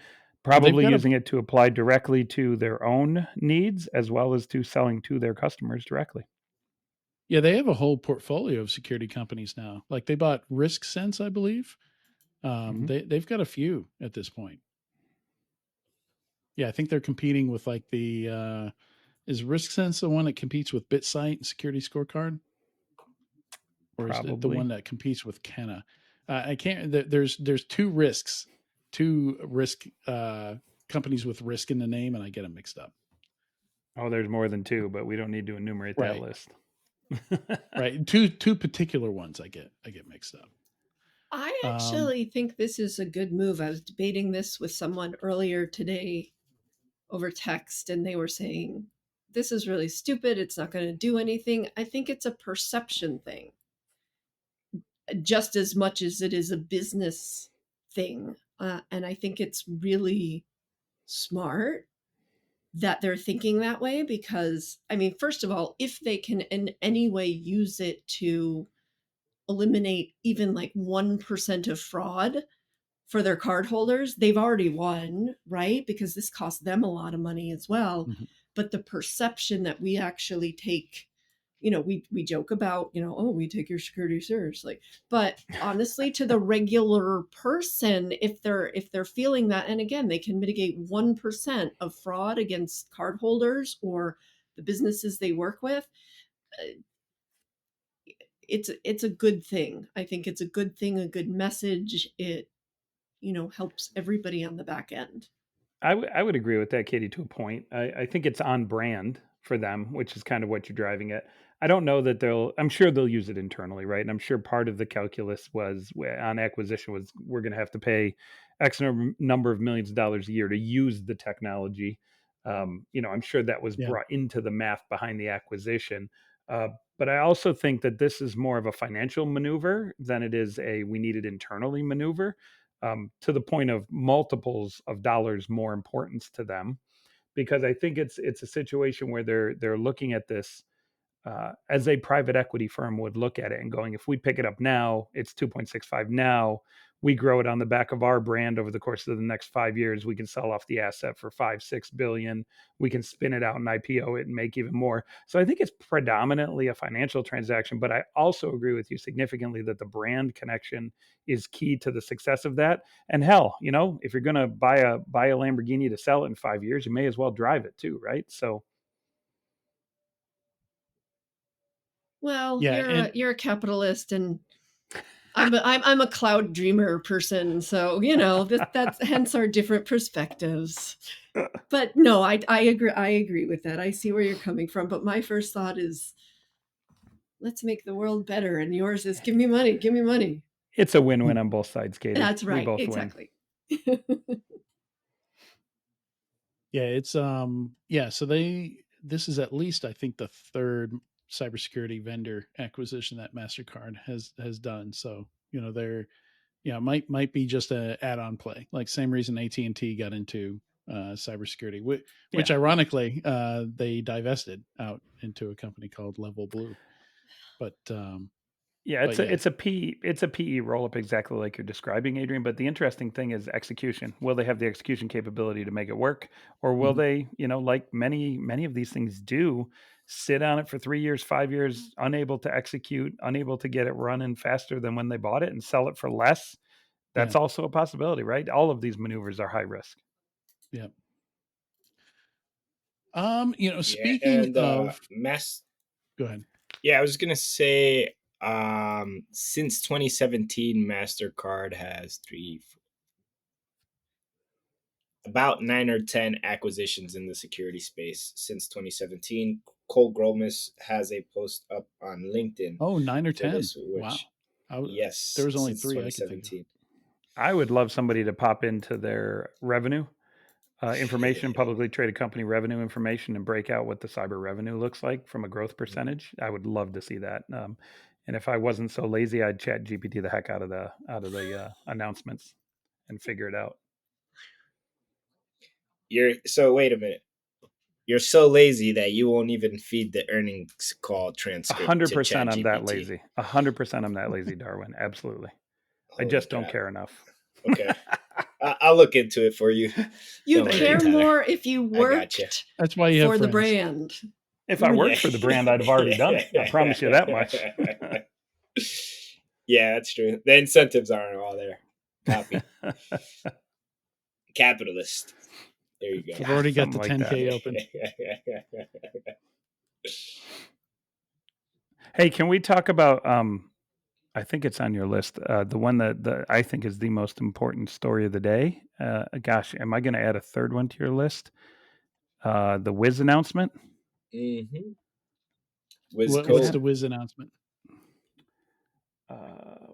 probably using it to apply directly to their own needs as well as to selling to their customers directly. Yeah, they have a whole portfolio of security companies now. Like they bought RiskSense, I believe. They've got a few at this point. Yeah, I think they're competing with like the is RiskSense the one that competes with BitSight and Security Scorecard, or is it the one that competes with Kenna? I can't. There's two risk companies with risk in the name, and I get them mixed up. Oh, there's more than two, but we don't need to enumerate that list. Right, two particular ones I get mixed up. I actually think this is a good move. I was debating this with someone earlier today over text, and they were saying, this is really stupid. It's not going to do anything. I think it's a perception thing just as much as it is a business thing. And I think it's really smart that they're thinking that way because, I mean, first of all, if they can in any way use it to eliminate even like 1% of fraud for their cardholders, they've already won, right? Because this costs them a lot of money as well. Mm-hmm. But the perception that we actually take, we joke about, oh, we take your security seriously. But honestly, to the regular person, if they're feeling that, and again, they can mitigate 1% of fraud against cardholders or the businesses they work with, it's a good thing. I think it's a good thing, a good message. It helps everybody on the back end. I would agree with that, Katie, to a point. I think it's on brand for them, which is kind of what you're driving at. I don't know that I'm sure they'll use it internally, right? And I'm sure part of the calculus was on acquisition was we're going to have to pay X number of millions of dollars a year to use the technology. I'm sure that was brought into the math behind the acquisition. But I also think that this is more of a financial maneuver than it is we need it internally maneuver. To the point of multiples of dollars more importance to them, because I think it's a situation where they're looking at this as a private equity firm would look at it and going, if we pick it up now, it's 2.65 now. We grow it on the back of our brand over the course of the next 5 years. We can sell off the asset for 5-6 billion. We can spin it out and IPO it and make even more. So I think it's predominantly a financial transaction, but I also agree with you significantly that the brand connection is key to the success of that. And hell, if you're going to buy a Lamborghini to sell it in 5 years, you may as well drive it too, right? So. Well, you're a capitalist, and I'm a cloud dreamer person, so that's hence our different perspectives. But no, I agree with that. I see where you're coming from, but my first thought is, let's make the world better, and yours is give me money. It's a win-win on both sides, Katie. That's right. We both exactly. win. Yeah, it's so this is at least I think the third cybersecurity vendor acquisition that MasterCard has done. So, they're might be just a add-on play. Like same reason AT&T got into cybersecurity, which ironically they divested out into a company called Level Blue. But Yeah, it's a PE roll up exactly like you're describing, Adrian. But the interesting thing is execution. Will they have the execution capability to make it work, or will they, like many of these things do, sit on it for 3 years, 5 years, unable to execute, unable to get it running faster than when they bought it, and sell it for less? That's also a possibility, right? All of these maneuvers are high risk. Yeah. Speaking of, go ahead. Yeah, I was gonna say, since 2017, MasterCard has about 9 or 10 acquisitions in the security space since 2017. Cole Gromas has a post up on LinkedIn. Oh, 9 or for 10. This, Wow. Yes, There was only since 3 I could think of. 2017. I would love somebody to pop into their revenue information, publicly traded company revenue information, and break out what the cyber revenue looks like from a growth percentage. I would love to see that. And if I wasn't so lazy, I'd chat GPT the heck out of the announcements and figure it out. So wait a minute. You're so lazy that you won't even feed the earnings call transcript. 100% I'm that lazy. 100% I'm that lazy, Darwin. Absolutely. Holy I just crap. don't care enough. Okay. I'll look into it for you. You Don't care worry, more if you worked That's why you have for the friends. brand. If I worked for the brand, I'd have already done it. I promise you that much. Yeah, that's true. The incentives aren't all there. Copy. Capitalist. There you go. I've already got the Something like 10K that. open. Hey, can we talk about I think it's on your list, the one that I think is the most important story of the day. Gosh, am I going to add a third one to your list? The Wiz announcement. Mm-hmm. What's the Wiz announcement?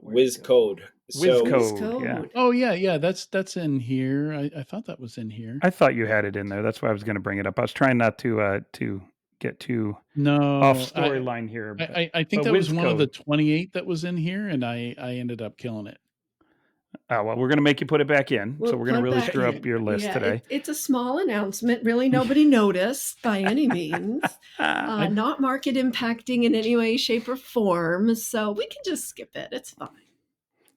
Wiz Code. Wiz Code. Yeah. Oh yeah. That's in here. I thought that was in here. I thought you had it in there. That's why I was going to bring it up. I was trying not to get too off storyline here. I think that was one of the 28 that was in here, and I ended up killing it. Oh, well, we're going to make you put it back in. So we're going to really screw up your list today. It's a small announcement. Really, nobody noticed by any means. Not market impacting in any way, shape, or form. So we can just skip it. It's fine.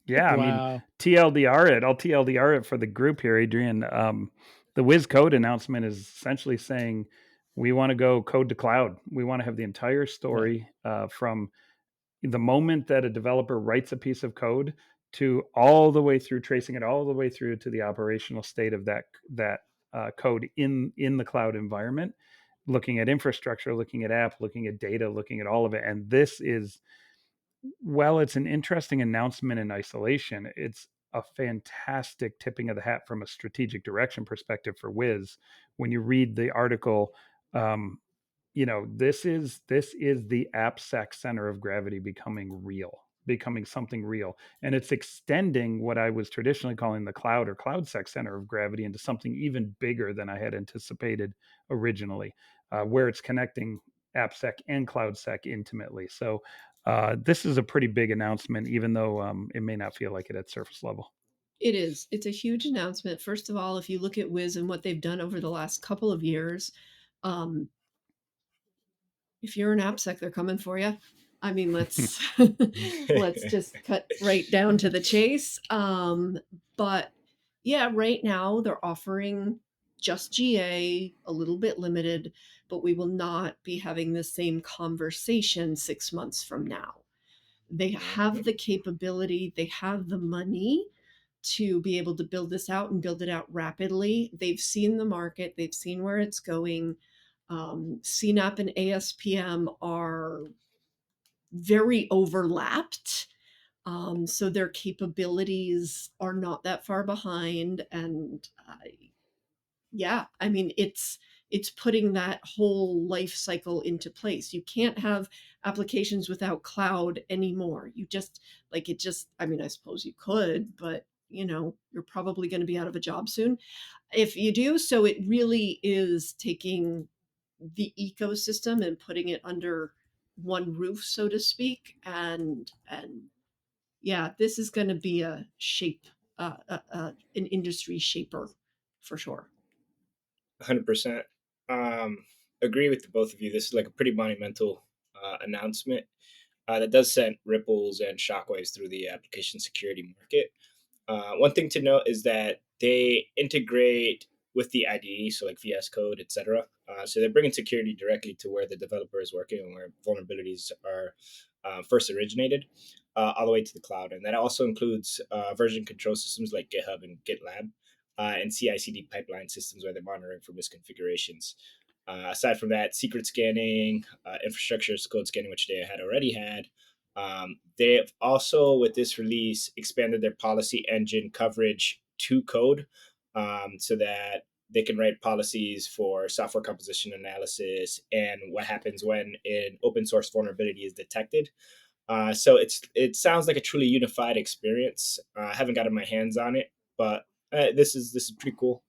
Yeah, I mean, TLDR it. I'll TLDR it for the group here, Adrian. The Wiz Code announcement is essentially saying we want to go code to cloud. We want to have the entire story from the moment that a developer writes a piece of code to all the way through, tracing it all the way through to the operational state of that code in the cloud environment, looking at infrastructure, looking at app, looking at data, looking at all of it. And this is, well, it's an interesting announcement in isolation. It's a fantastic tipping of the hat from a strategic direction perspective for Wiz. When you read the article, this is the AppSec center of gravity becoming something real. And it's extending what I was traditionally calling the cloud or CloudSec center of gravity into something even bigger than I had anticipated originally, where it's connecting AppSec and CloudSec intimately. So this is a pretty big announcement, even though it may not feel like it at surface level. It is. It's a huge announcement. First of all, if you look at Wiz and what they've done over the last couple of years, if you're an AppSec, they're coming for you. I mean, let's just cut right down to the chase. But yeah, right now they're offering just GA, a little bit limited, but we will not be having the same conversation 6 months from now. They have the capability, they have the money to be able to build this out and build it out rapidly. They've seen the market, they've seen where it's going. CNAP and ASPM are very overlapped. So their capabilities are not that far behind. And I mean, it's putting that whole life cycle into place. You can't have applications without cloud anymore. I mean, I suppose you could, but you're probably going to be out of a job soon if you do. So it really is taking the ecosystem and putting it under one roof, so to speak. And yeah, this is going to be a an industry shaper for sure. 100%. Agree with the both of you. This is like a pretty monumental announcement. that does send ripples and shockwaves through the application security market. One thing to note is that they integrate with the IDE, so like VS Code, etc. So they're bringing security directly to where the developer is working and where vulnerabilities are first originated, all the way to the cloud. And that also includes version control systems like GitHub and GitLab, and CI/CD pipeline systems where they're monitoring for misconfigurations. Aside from that, secret scanning, infrastructure as code scanning, which they had already had. They've also, with this release, expanded their policy engine coverage to code, so that they can write policies for software composition analysis and what happens when an open source vulnerability is detected. So it sounds like a truly unified experience. I haven't gotten my hands on it, but this is pretty cool.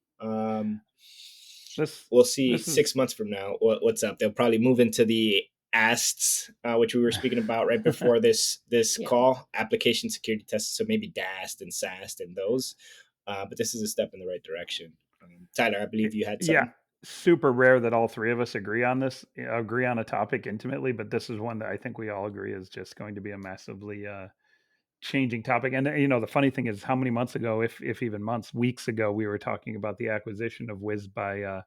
This We'll see this is 6 months from now what's up. They'll probably move into the ASTs, which we were speaking about right before this Yeah. call, application security tests. So maybe DAST and SAST and those. But this is a step in the right direction. Tyler, I believe you had yeah, something. super rare that all three of us agree on a topic intimately, but this is one that I think we all agree is just going to be a massively changing topic. And the funny thing is, how many months ago, if even months, weeks ago, we were talking about the acquisition of Wiz by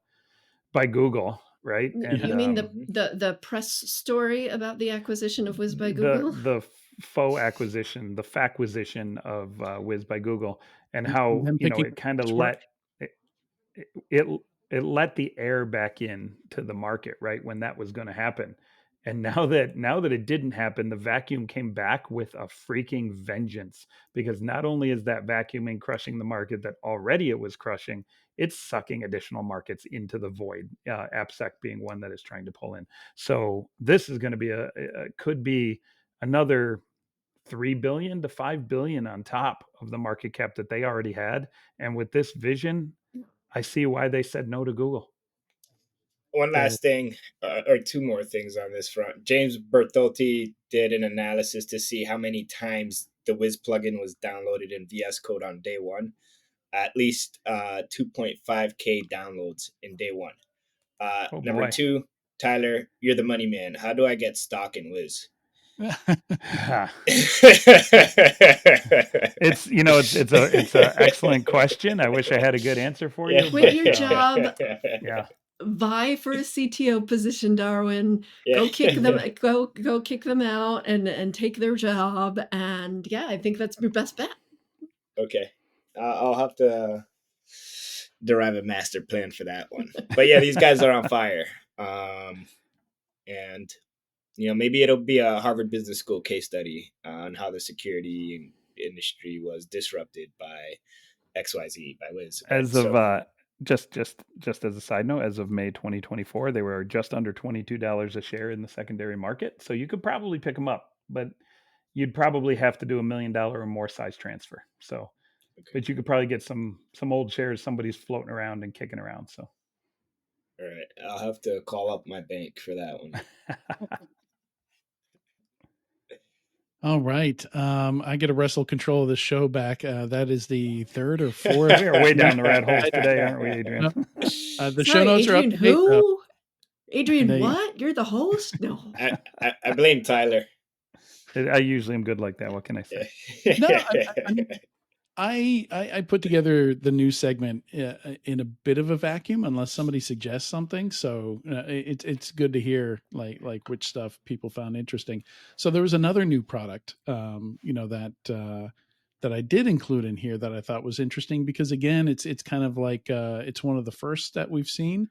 Google, right? And You mean Mhm. the press story about the acquisition of Wiz by the Google? the faux acquisition, the facquisition of Wiz by Google, and And how them picking it kind of work. it, it it let the air back in to the market right when that was going to happen. And now that it didn't happen, the vacuum came back with a freaking vengeance, because not only is that vacuuming crushing the market that already it was crushing, it's sucking additional markets into the void, AppSec being one that is trying to pull in. So this is going to be could be another 3 billion to 5 billion on top of the market cap that they already had. And with this vision, I see why they said no to Google. One So last thing, or two more things on this front. James Bertolti did an analysis to see how many times the Wiz plugin was downloaded in VS Code on day one. At least 2.5K downloads in day one. Oh Number boy. two, Tyler, you're the money man. How do I get stock in Wiz? It's a excellent question. I wish I had a good answer for you, Quit but your job, yeah. vie for a CTO position, Darwin. Yeah. Go kick them. Go kick them out and take their job. And yeah, I think that's your best bet. Okay. I'll have to derive a master plan for that one. But yeah, these guys are on fire. And maybe it'll be a Harvard Business School case study on how the security industry was disrupted by XYZ, by Wiz, right? As of So, just as a side note, as of May 2024, they were just under $22 a share in the secondary market. So you could probably pick them up, but you'd probably have to do $1 million or more size transfer. So, okay. but you could probably get some old shares somebody's floating around and kicking around. So, All right. I'll have to call up my bank for that one. all right. I get to wrestle control of the show back. That is the third or fourth. we are way down the rat holes today, aren't we, Adrian? The show Sorry, notes are up Adrian. to date. Who? Adrian, They- what? You're the host? No. I blame Tyler. I usually am good like that. What can I say? No, I mean, I put together the news segment in a bit of a vacuum, unless somebody suggests something. So it's good to hear like which stuff people found interesting. So there was another new product, that I did include in here that I thought was interesting, because again, it's kind of like it's one of the first that we've seen.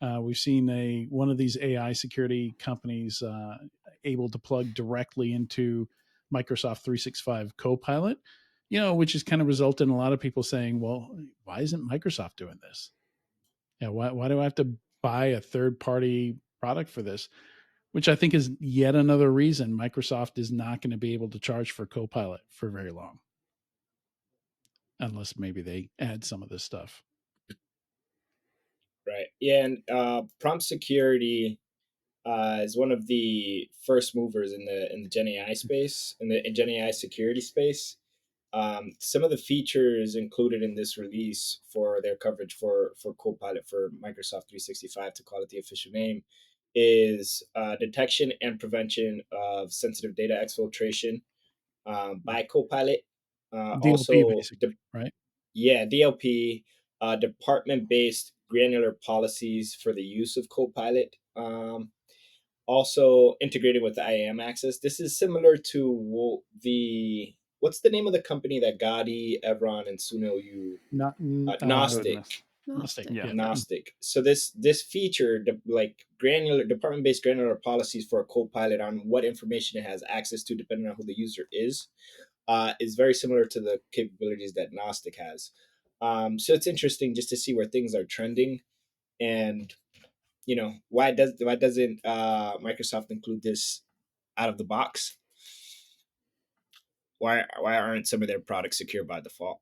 We've seen one of these AI security companies able to plug directly into Microsoft 365 Copilot, which has kind of resulted in a lot of people saying, well, why isn't Microsoft doing this? Yeah, why do I have to buy a third party product for this? Which I think is yet another reason Microsoft is not going to be able to charge for Copilot for very long, unless maybe they add some of this stuff. Right. Yeah, and prompt security is one of the first movers in the Gen AI space, in the Gen AI security space. Some of the features included in this release for their coverage for Copilot for Microsoft 365, to call it the official name, is detection and prevention of sensitive data exfiltration by Copilot. DLP Also, basically, right? DLP, department-based granular policies for the use of Copilot. Also integrated with the IAM access. This is similar to what's the name of the company that Gotti, Evron, and Sunil you Not Gnostic. Goodness. Gnostic. Gnostic. Yeah. Yeah. Gnostic. So this feature, like granular department-based granular policies for a Copilot on what information it has access to, depending on who the user is very similar to the capabilities that Gnostic has. So it's interesting just to see where things are trending, and why doesn't Microsoft include this out of the box? Why aren't some of their products secure by default?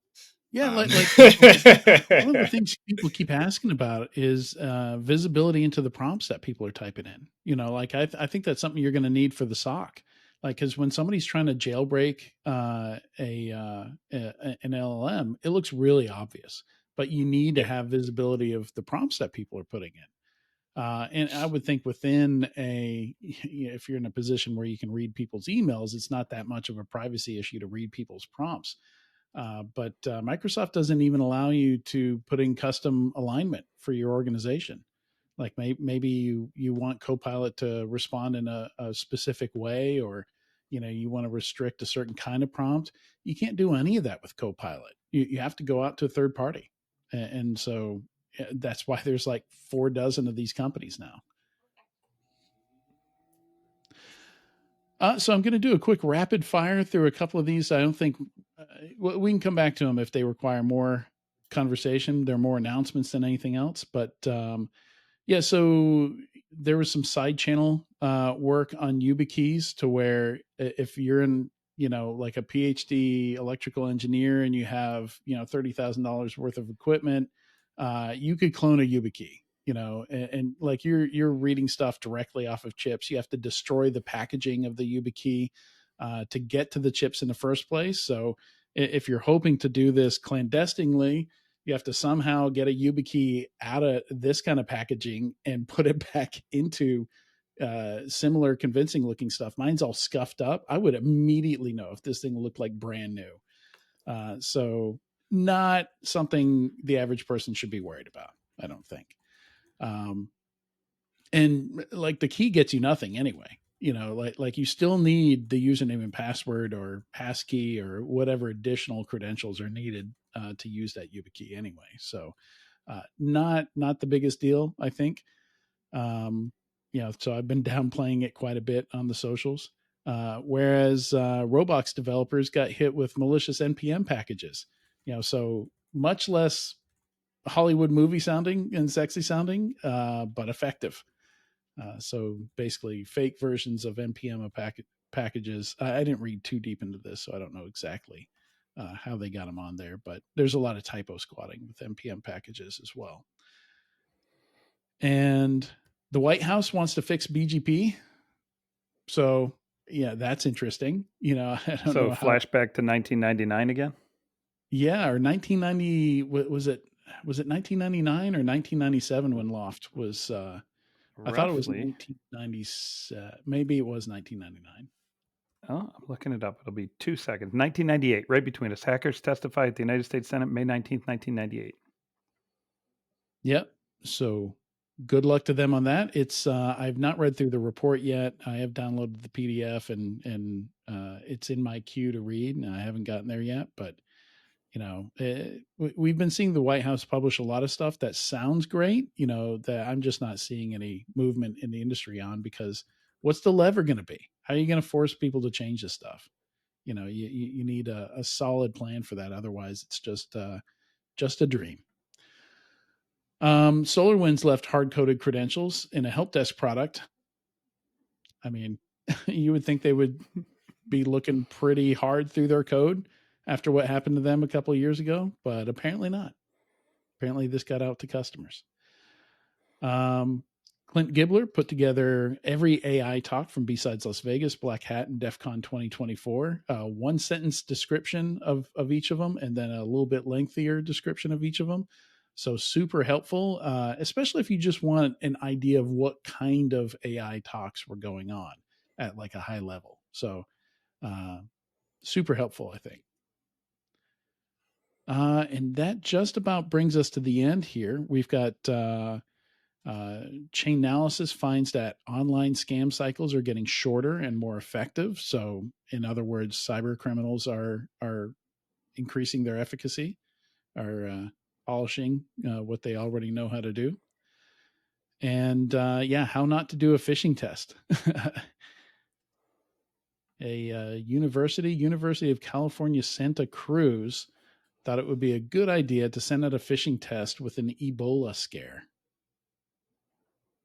Yeah, Um, one of the things people keep asking about is visibility into the prompts that people are typing in. I think that's something you're going to need for the SOC. Because when somebody's trying to jailbreak an LLM, it looks really obvious, but you need to have visibility of the prompts that people are putting in. And I would think if you're in a position where you can read people's emails, it's not that much of a privacy issue to read people's prompts. But Microsoft doesn't even allow you to put in custom alignment for your organization. Like maybe you want Copilot to respond in a specific way, or you want to restrict a certain kind of prompt. You can't do any of that with Copilot. You have to go out to a third party, and so that's why there's like 4 dozen of these companies now. So I'm going to do a quick rapid fire through a couple of these. I don't think we can come back to them if they require more conversation. They're more announcements than anything else. But yeah, so there was some side channel work on Yubikeys to where if you're in, like a PhD electrical engineer and you have, $30,000 worth of equipment, you could clone a Yubikey. And like you're reading stuff directly off of chips. You have to destroy the packaging of the Yubikey to get to the chips in the first place. So if you're hoping to do this clandestinely, you have to somehow get a Yubikey out of this kind of packaging and put it back into similar convincing looking stuff. Mine's all scuffed up. I would immediately know if this thing looked like brand new. So not something the average person should be worried about, I don't think. And like the key gets you nothing anyway. Like you still need the username and password or passkey or whatever additional credentials are needed to use that Yubikey anyway. So not the biggest deal, I think. So I've been downplaying it quite a bit on the socials. Whereas Roblox developers got hit with malicious NPM packages. So much less Hollywood movie sounding and sexy sounding, but effective. So basically fake versions of NPM packages. I didn't read too deep into this, so I don't know exactly how they got them on there, but there's a lot of typo squatting with NPM packages as well. And the White House wants to fix BGP. So yeah, that's interesting. I don't know. Flashback to 1999 again? Yeah, or 1990. Was it 1999 or 1997 when Loft was? I thought it was 1997. Maybe it was 1999. Oh, I'm looking it up. It'll be 2 seconds. 1998, right between us. Hackers testify at the United States Senate May 19th, 1998. Yep. So good luck to them on that. It's I've not read through the report yet. I have downloaded the PDF and it's in my queue to read, and I haven't gotten there yet. But we've been seeing the White House publish a lot of stuff that sounds great. That I'm just not seeing any movement in the industry on, because what's the lever going to be? How are you going to force people to change this stuff? You need a solid plan for that. Otherwise, it's just a dream. SolarWinds left hard-coded credentials in a help desk product. I mean, you would think they would be looking pretty hard through their code after what happened to them a couple of years ago, but apparently not. Apparently this got out to customers. Clint Gibbler put together every AI talk from B-Sides Las Vegas, Black Hat, and DEF CON 2024. One sentence description of each of them, and then a little bit lengthier description of each of them. So super helpful, especially if you just want an idea of what kind of AI talks were going on at like a high level. So super helpful, I think. And that just about brings us to the end here. We've got Chainalysis finds that online scam cycles are getting shorter and more effective. So, in other words, cyber criminals are increasing their efficacy, are polishing what they already know how to do. And how not to do a phishing test. University of California, Santa Cruz thought it would be a good idea to send out a phishing test with an Ebola scare.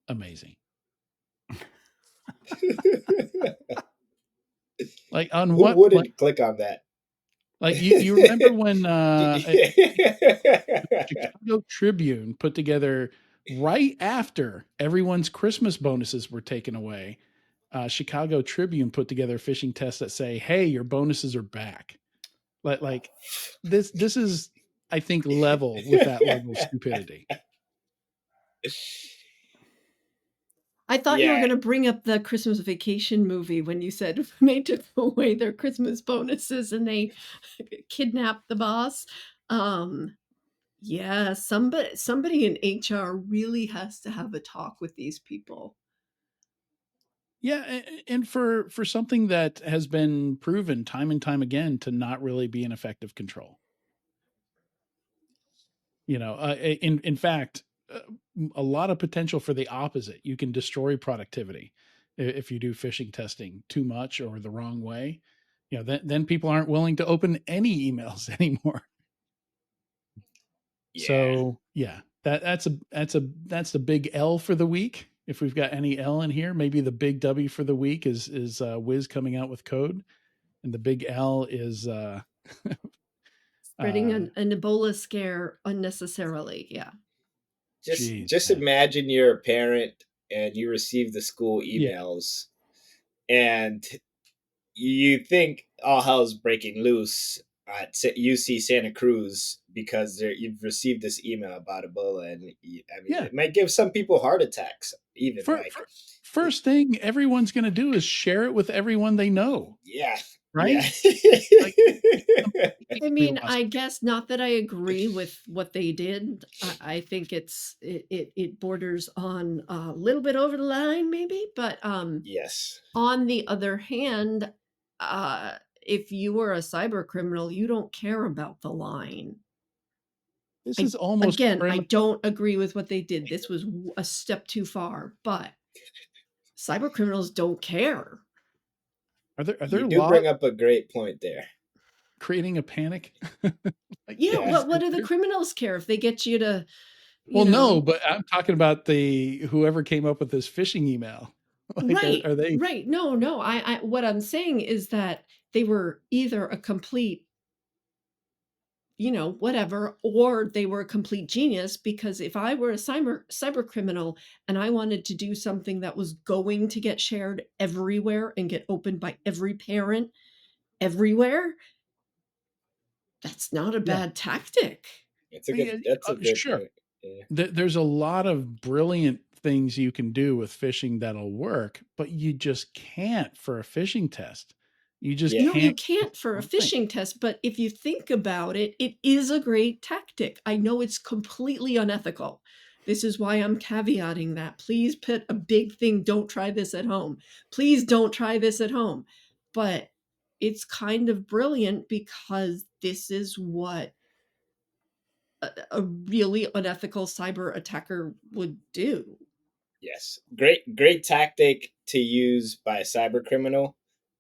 Amazing. Like on Who what? wouldn't click on that? Like you remember when Chicago Tribune put together right after everyone's Christmas bonuses were taken away. Chicago Tribune put together a phishing test that say, "Hey, your bonuses are back." Like this is, I think, level with that level of stupidity. I thought you were Yeah. going to bring up the Christmas Vacation movie when you said they took away their Christmas bonuses and they kidnapped the boss. Yeah, somebody in HR really has to have a talk with these people. Yeah, and for something that has been proven time and time again to not really be an effective control. In fact, a lot of potential for the opposite. You can destroy productivity if you do phishing testing too much or the wrong way. Then people aren't willing to open any emails anymore. Yeah. So that's the big L for the week. If we've got any L in here, maybe the big W for the week is Wiz coming out with code, and the big L is Spreading an Ebola scare unnecessarily. Yeah. Just imagine you're a parent and you receive the school emails and you think all hell's breaking loose at UC Santa Cruz because you've received this email about Ebola, and it might give some people heart attacks. Even first thing everyone's going to do is share it with everyone they know. Yeah, right. Yeah. I mean, I guess not that I agree with what they did. I think it borders on a little bit over the line, maybe. But yes. On the other hand, if you were a cyber criminal, you don't care about the line. This is almost I don't agree with what they did. This was a step too far. But cyber criminals don't care. Are there you do bring up a great point there. Creating a panic. What do the criminals care if they get you to? No, but I'm talking about whoever came up with this phishing email. Right. Are they right? No. I what I'm saying is that they were either a complete, whatever, or they were a complete genius. Because if I were a cyber criminal and I wanted to do something that was going to get shared everywhere and get opened by every parent everywhere, that's not a bad tactic. That's a good point. Yeah. There's a lot of brilliant things you can do with phishing that'll work, but you just can't for a phishing test. You just can't. No, you can't for a phishing test, but if you think about it, it is a great tactic. I know it's completely unethical. This is why I'm caveating that. Please put a big thing, don't try this at home. Please don't try this at home. But it's kind of brilliant because this is what a really unethical cyber attacker would do. Yes. Great tactic to use by a cyber criminal.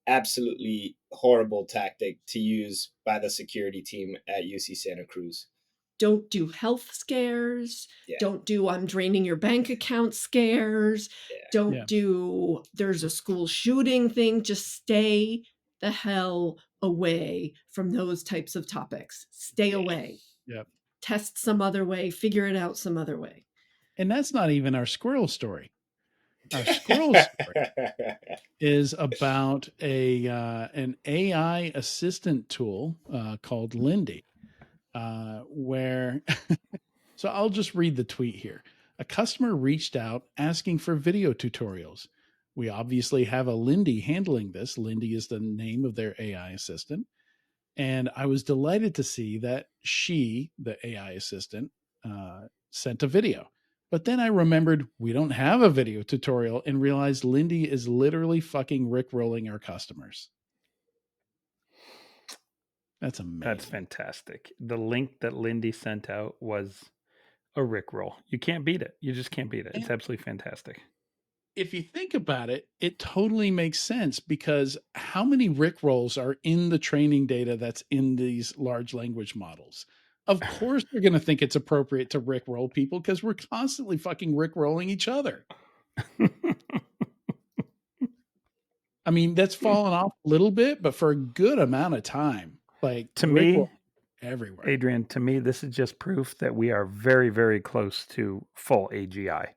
Absolutely horrible tactic to use by the security team at UC Santa Cruz. Don't do health scares. Yeah. Don't do I'm draining your bank account scares. Yeah. Don't do there's a school shooting thing. Just stay the hell away from those types of topics. Stay away. Yep. Test some other way. Figure it out some other way. And that's not even our squirrel story. Our squirrel story is about an AI assistant tool called Lindy, where So I'll just read the tweet here. A customer reached out asking for video tutorials. We obviously have a Lindy handling this. Lindy is the name of their AI assistant. And I was delighted to see that she, the AI assistant, sent a video. But then I remembered we don't have a video tutorial and realized Lindy is literally fucking rickrolling our customers. That's amazing. That's fantastic. The link that Lindy sent out was a rickroll. You can't beat it. You just can't beat it. It's absolutely fantastic. If you think about it, it totally makes sense because how many rickrolls are in the training data that's in these large language models? Of course, they're going to think it's appropriate to rickroll people because we're constantly fucking rickrolling each other. I mean, that's fallen off a little bit, but for a good amount of time, like to me, everywhere. Adrian, to me, this is just proof that we are very, very close to full AGI.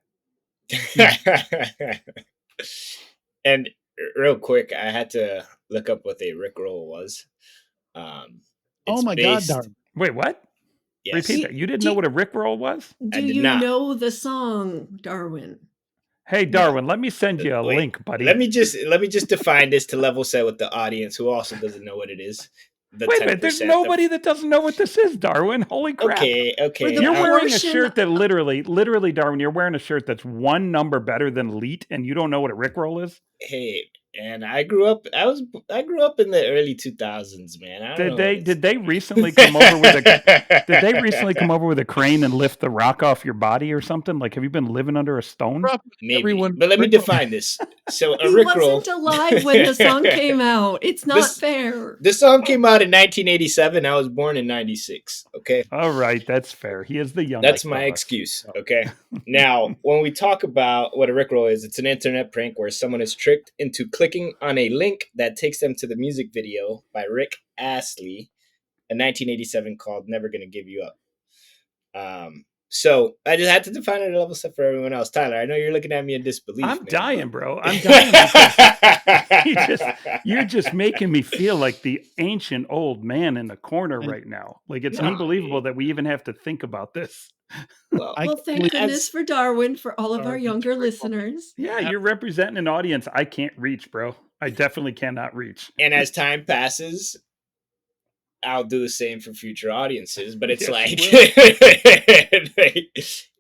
And real quick, I had to look up what a rickroll was. Oh my God, Darwin. Wait, what? Yes. Repeat that. You didn't know what a rickroll was? Do you know the song, Darwin? Hey, Darwin, let me send you a link, buddy. Let me just define this to level set with the audience who also doesn't know what it is. Wait a minute, there's nobody that doesn't know what this is, Darwin. Holy crap. Okay. You're wearing a shirt that literally, Darwin, you're wearing a shirt that's one number better than elite, and you don't know what a rickroll is? Hey, and I grew up in the early 2000s, man. Did they recently come over with a crane and lift the rock off your body or something? Like, have you been living under a stone? Maybe. But let me define this. So a rickroll wasn't alive when the song came out. It's not fair. The song came out in 1987. I was born in 96. Okay. All right, that's fair. He is the young. That's my excuse. Okay. Now, when we talk about what a rickroll is, it's an internet prank where someone is tricked into clicking on a link that takes them to the music video by Rick Astley, a 1987 called "Never Gonna Give You Up." So I just had to define it a level set for everyone else. Tyler, I know you're looking at me in disbelief. I'm dying, bro. I'm dying because you're just making me feel like the ancient old man in the corner right now. Like, it's unbelievable that we even have to think about this. Well, thank goodness for Darwin, for all of our younger listeners. Yeah, you're representing an audience I can't reach, bro. I definitely cannot reach. And as time passes, I'll do the same for future audiences, but it's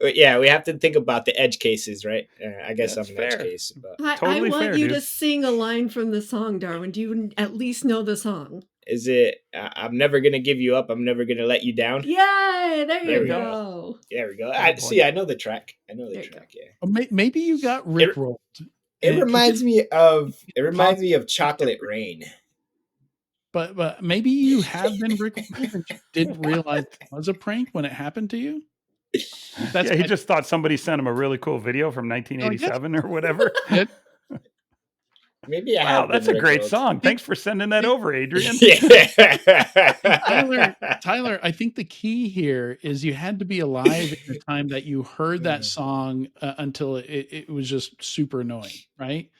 yeah, we have to think about the edge cases, right? I guess That's I'm an edge case. But I want you to sing a line from the song, Darwin. Do you at least know the song? Is it, I'm never going to give you up, I'm never going to let you down? Yay! There you go. There we go. I know the track. Yeah. Maybe you got rickrolled. It reminds me of Chocolate Rain. But maybe you have been rickrolled and you didn't realize it was a prank when it happened to you. He just thought somebody sent him a really cool video from 1987 or whatever. Maybe wow, that's a great song. Thanks for sending that over, Adrian. Tyler, I think the key here is you had to be alive at the time that you heard that song until it was just super annoying, right?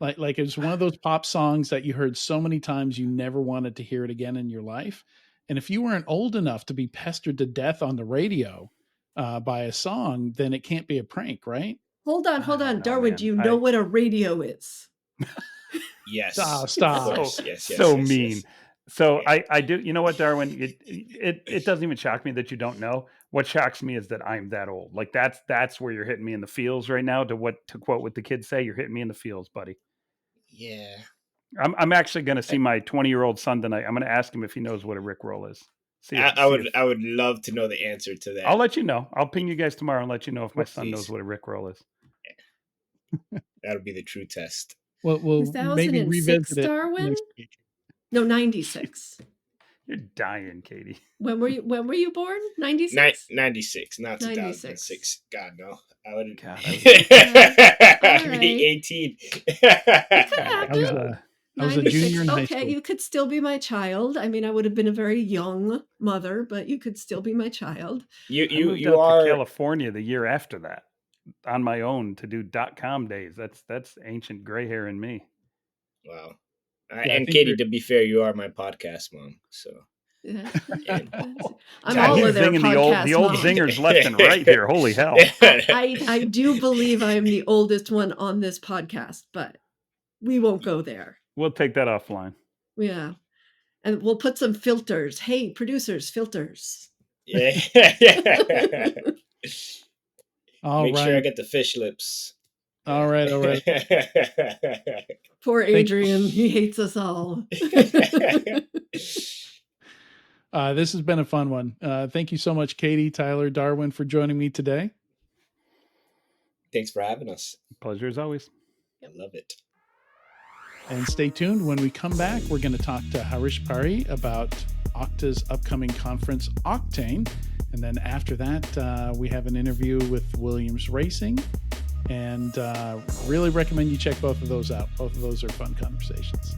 Like it's one of those pop songs that you heard so many times you never wanted to hear it again in your life. And if you weren't old enough to be pestered to death on the radio by a song, then it can't be a prank, right? Hold on. Darwin, do you know what a radio is? Yes. Stop. Yes, so mean. Yes. So I do. You know what, Darwin? It doesn't even shock me that you don't know. What shocks me is that I'm that old. Like that's where you're hitting me in the feels right now. To quote what the kids say, you're hitting me in the feels, buddy. Yeah. I'm actually going to see my 20-year-old son tonight. I'm going to ask him if he knows what a rickroll is. I would love to know the answer to that. I'll let you know. I'll ping you guys tomorrow and let you know if my son knows what a rickroll is. Yeah. That'll be the true test. Well, maybe revisit Darwin? No, 96. You're dying, Katie. When were you born? 96? 96, not 2006. God, no. I wouldn't. I'd be 18. I was a junior in high school. Okay, you could still be my child. I mean, I would have been a very young mother, but you could still be my child. You are to California the year after that on my own to do .com days. That's ancient gray hair in me. Wow. And Katie, to be fair, you are my podcast mom. So Yeah. And- I'm God, all you're of their Zinging podcast the old mom. zingers left and right here. Holy hell. I do believe I am the oldest one on this podcast, but we won't go there. We'll take that offline. Yeah. And we'll put some filters. Hey, producers, filters. Yeah. All Make right. sure I get the fish lips. All right. Poor Adrian. He hates us all. This has been a fun one. Thank you so much, Katie, Tyler, Darwin, for joining me today. Thanks for having us. Pleasure as always. I love it. And stay tuned. When we come back, we're going to talk to Harish Pari about Okta's upcoming conference, Octane. And then after that, we have an interview with Williams Racing. And really recommend you check both of those out. Both of those are fun conversations.